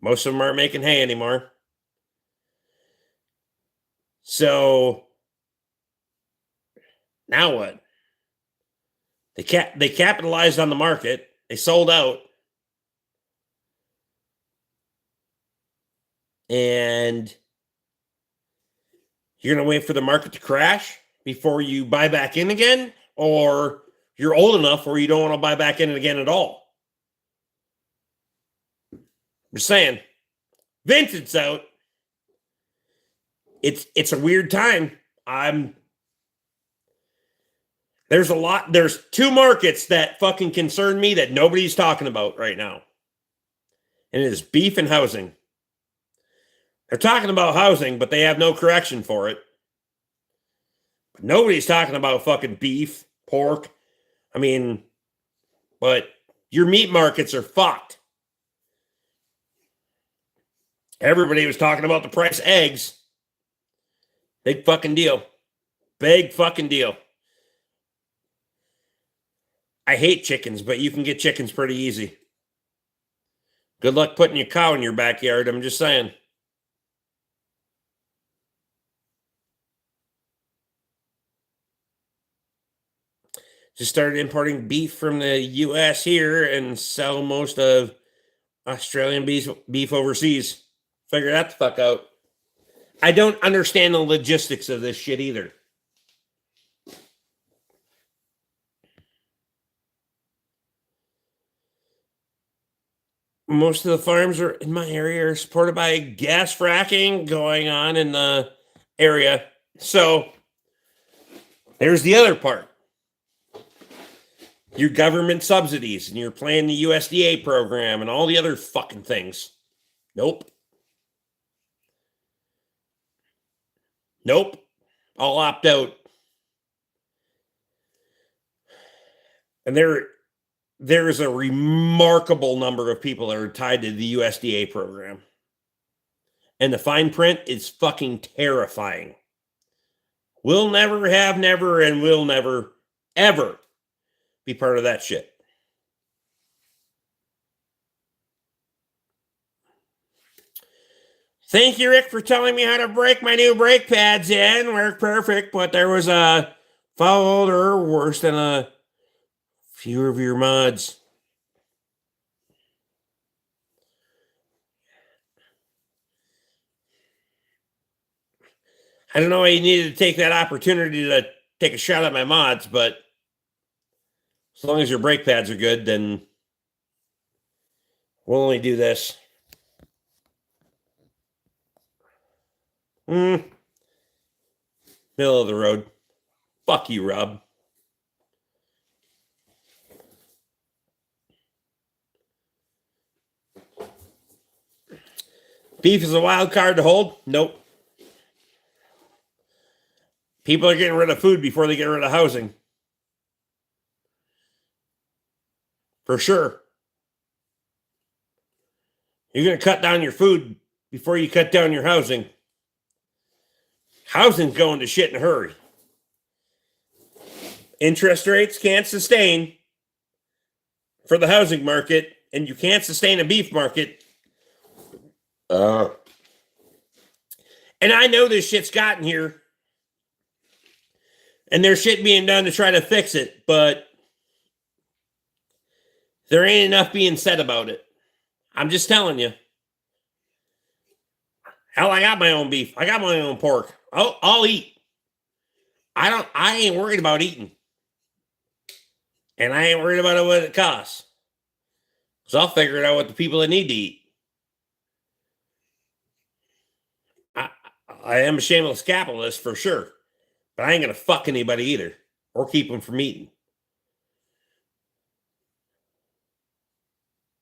Most of them aren't making hay anymore. So now what? They capitalized on the market. They sold out. And you're going to wait for the market to crash before you buy back in again? Or you're old enough where you don't want to buy back in again at all? I'm just saying. Vincent's out. It's a weird time. There's two markets that fucking concern me that nobody's talking about right now. And it is beef and housing. They're talking about housing, but they have no correction for it. But nobody's talking about fucking beef, pork. But your meat markets are fucked. Everybody was talking about the price of eggs. Big fucking deal. Big fucking deal. I hate chickens, but you can get chickens pretty easy. Good luck putting your cow in your backyard, I'm just saying. Just started importing beef from the U.S. here and sell most of Australian beef overseas. Figure that the fuck out. I don't understand the logistics of this shit either. Most of the farms in my area are supported by gas fracking going on in the area. So there's the other part. Your government subsidies, and you're playing the USDA program and all the other fucking things. Nope. I'll opt out. And there is a remarkable number of people that are tied to the USDA program. And the fine print is fucking terrifying. We'll never have never and will never, ever be part of that shit. Thank you, Rick, for telling me how to break my new brake pads in. Worked perfect, but there was a foul odor worse than a few of your mods. I don't know why you needed to take that opportunity to take a shot at my mods, but as long as your brake pads are good, then we'll only do this. Middle of the road. Fuck you, Rob. Beef is a wild card to hold? Nope. People are getting rid of food before they get rid of housing. For sure. You're going to cut down your food before you cut down your housing. Housing's going to shit in a hurry. Interest rates can't sustain for the housing market, and you can't sustain a beef market. And I know this shit's gotten here, and there's shit being done to try to fix it, but there ain't enough being said about it. I'm just telling you. Hell, I got my own beef. I got my own pork. I'll eat. I ain't worried about eating. And I ain't worried about what it costs. So I'll figure it out with the people that need to eat. I am a shameless capitalist for sure, but I ain't going to fuck anybody either or keep them from eating.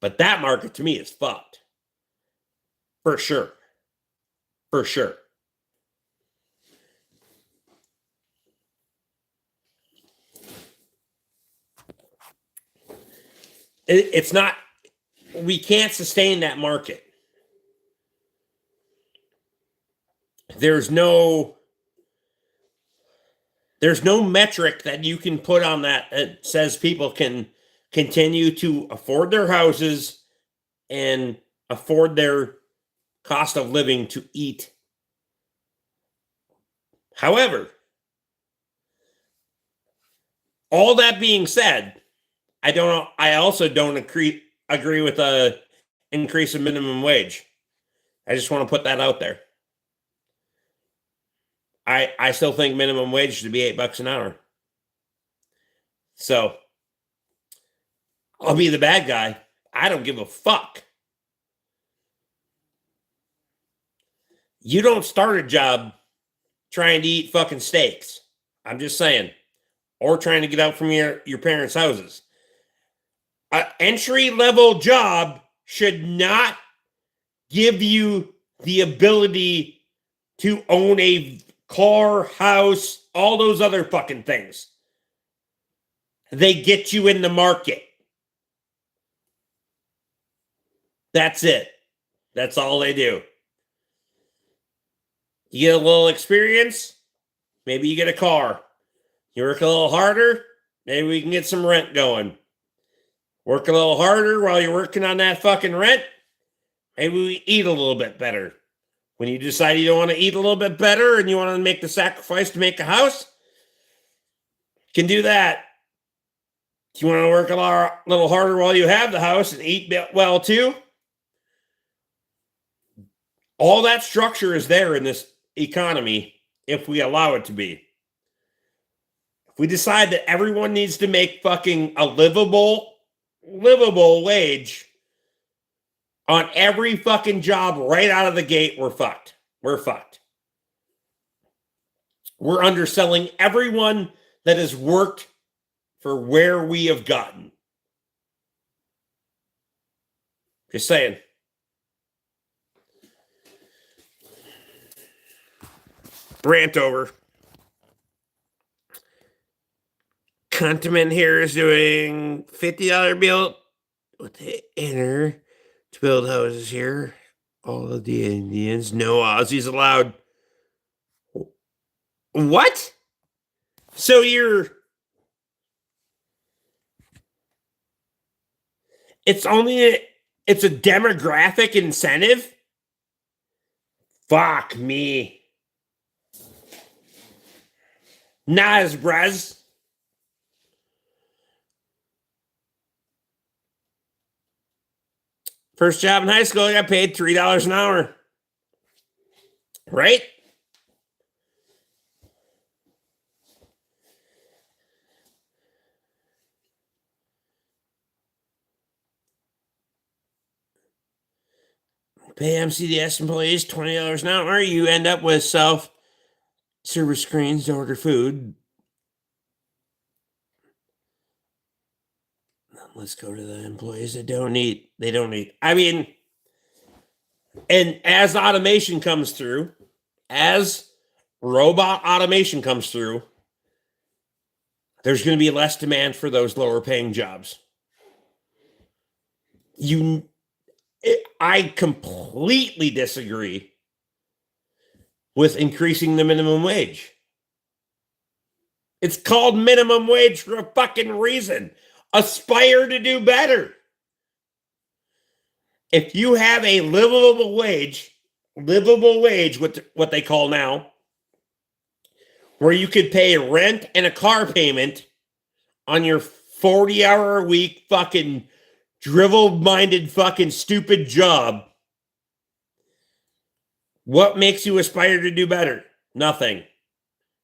But that market to me is fucked. For sure. For sure. It's not, we can't sustain that market. There's no metric that you can put on that says people can continue to afford their houses and afford their cost of living to eat. However, all that being said, I also don't agree with a increase in minimum wage. I just want to put that out there. I still think minimum wage should be $8 an hour. So I'll be the bad guy. I don't give a fuck. You don't start a job trying to eat fucking steaks. I'm just saying. Or trying to get out from your parents' houses. An entry-level job should not give you the ability to own a car, house, all those other fucking things. They get you in the market. That's it. That's all they do. You get a little experience, maybe you get a car. You work a little harder, maybe we can get some rent going. Work a little harder while you're working on that fucking rent, maybe we eat a little bit better. When you decide you don't want to eat a little bit better and you want to make the sacrifice to make a house, you can do that. If you want to work a little harder while you have the house and eat well too, all that structure is there in this economy if we allow it to be. If we decide that everyone needs to make fucking a livable wage on every fucking job right out of the gate, we're fucked. We're fucked. We're underselling everyone that has worked for where we have gotten. Just saying. Rant over. Continent here is doing $50 bill with the inner to build houses here. All of the Indians, no Aussies allowed. What? So it's a demographic incentive? Fuck me. Nas, brez. First job in high school, I got paid $3 an hour. Right? Pay MCDS employees $20 an hour. You end up with self-service screens to order food. Let's go to the employees that don't eat. They don't eat. I mean, and as automation comes through, as robot automation comes through, there's going to be less demand for those lower paying jobs. I completely disagree with increasing the minimum wage. It's called minimum wage for a fucking reason. Aspire to do better. If you have a livable wage, what they call now, where you could pay rent and a car payment on your 40-hour-a-week fucking drivel-minded fucking stupid job, what makes you aspire to do better? Nothing.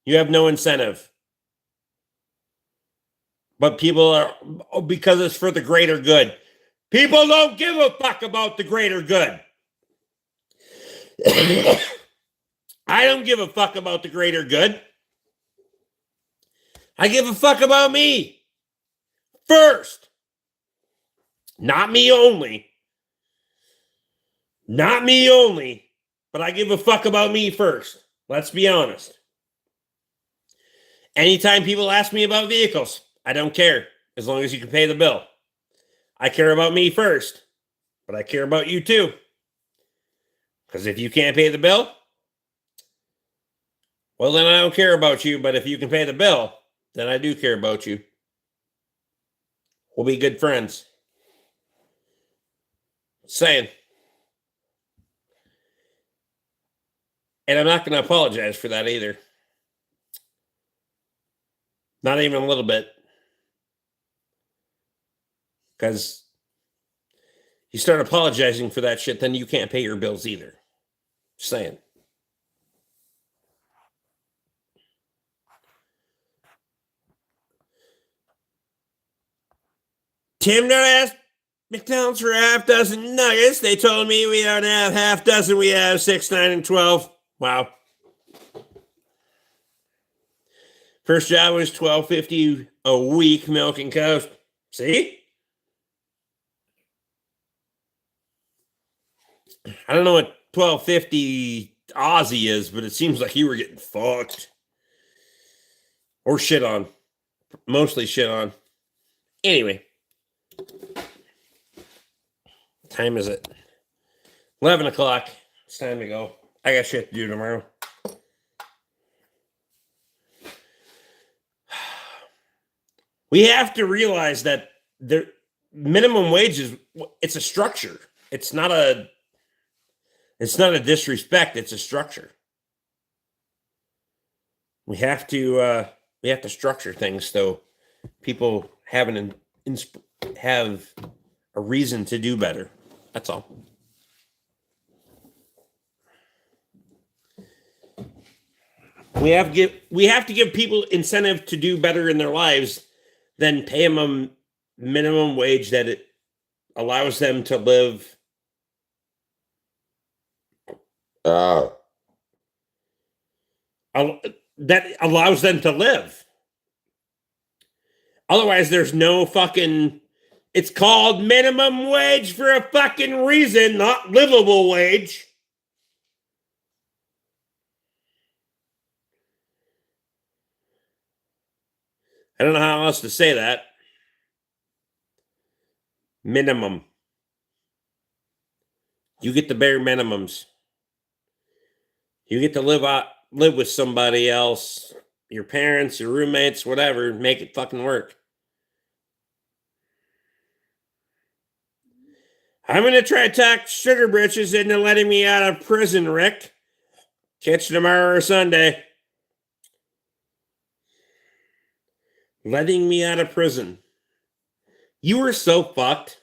You have no incentive. But people are, because it's for the greater good. People don't give a fuck about the greater good. I don't give a fuck about the greater good. I give a fuck about me first. Not me only. Not me only, but I give a fuck about me first. Let's be honest. Anytime people ask me about vehicles, I don't care as long as you can pay the bill. I care about me first, but I care about you too. Because if you can't pay the bill, well, then I don't care about you. But if you can pay the bill, then I do care about you. We'll be good friends. Saying. And I'm not going to apologize for that either. Not even a little bit. Because you start apologizing for that shit, then you can't pay your bills either. Just saying. Tim don't ask McDonald's for half dozen nuggets. They told me we don't have half dozen. We have 6, 9, and 12. Wow. First job was $12.50 a week, milk and cows. See? I don't know what $12.50 Aussie is, but it seems like you were getting fucked. Or shit on. Mostly shit on. Anyway. Time is it? 11 o'clock. It's time to go. I got shit to do tomorrow. We have to realize that the minimum wage is, it's a structure. It's not a disrespect. It's a structure. We have to structure things so people have a reason to do better. That's all. We have to give people incentive to do better in their lives than pay them a minimum wage that it allows them to live that allows them to live. Otherwise, there's no fucking... It's called minimum wage for a fucking reason, not livable wage. I don't know how else to say that. Minimum. You get the bare minimums. You get to live with somebody else, your parents, your roommates, whatever, make it fucking work. I'm going to try to talk Sugar Britches into letting me out of prison, Rick. Catch you tomorrow or Sunday. Letting me out of prison. You were so fucked.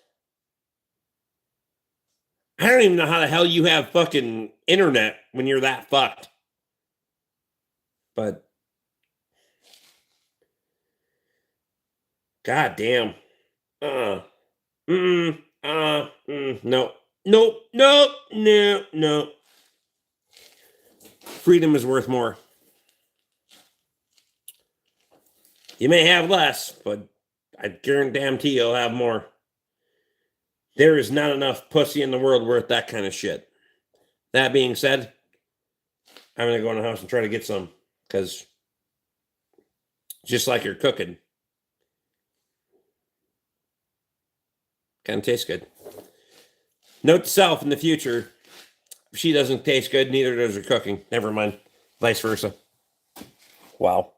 I don't even know how the hell you have fucking internet when you're that fucked. But God damn. No. Freedom is worth more. You may have less, but I guarantee you'll have more. There is not enough pussy in the world worth that kind of shit. That being said, I'm going to go in the house and try to get some, because just like you're cooking, kind of tastes good. Note to self in the future, if she doesn't taste good, neither does her cooking. Never mind. Vice versa. Wow.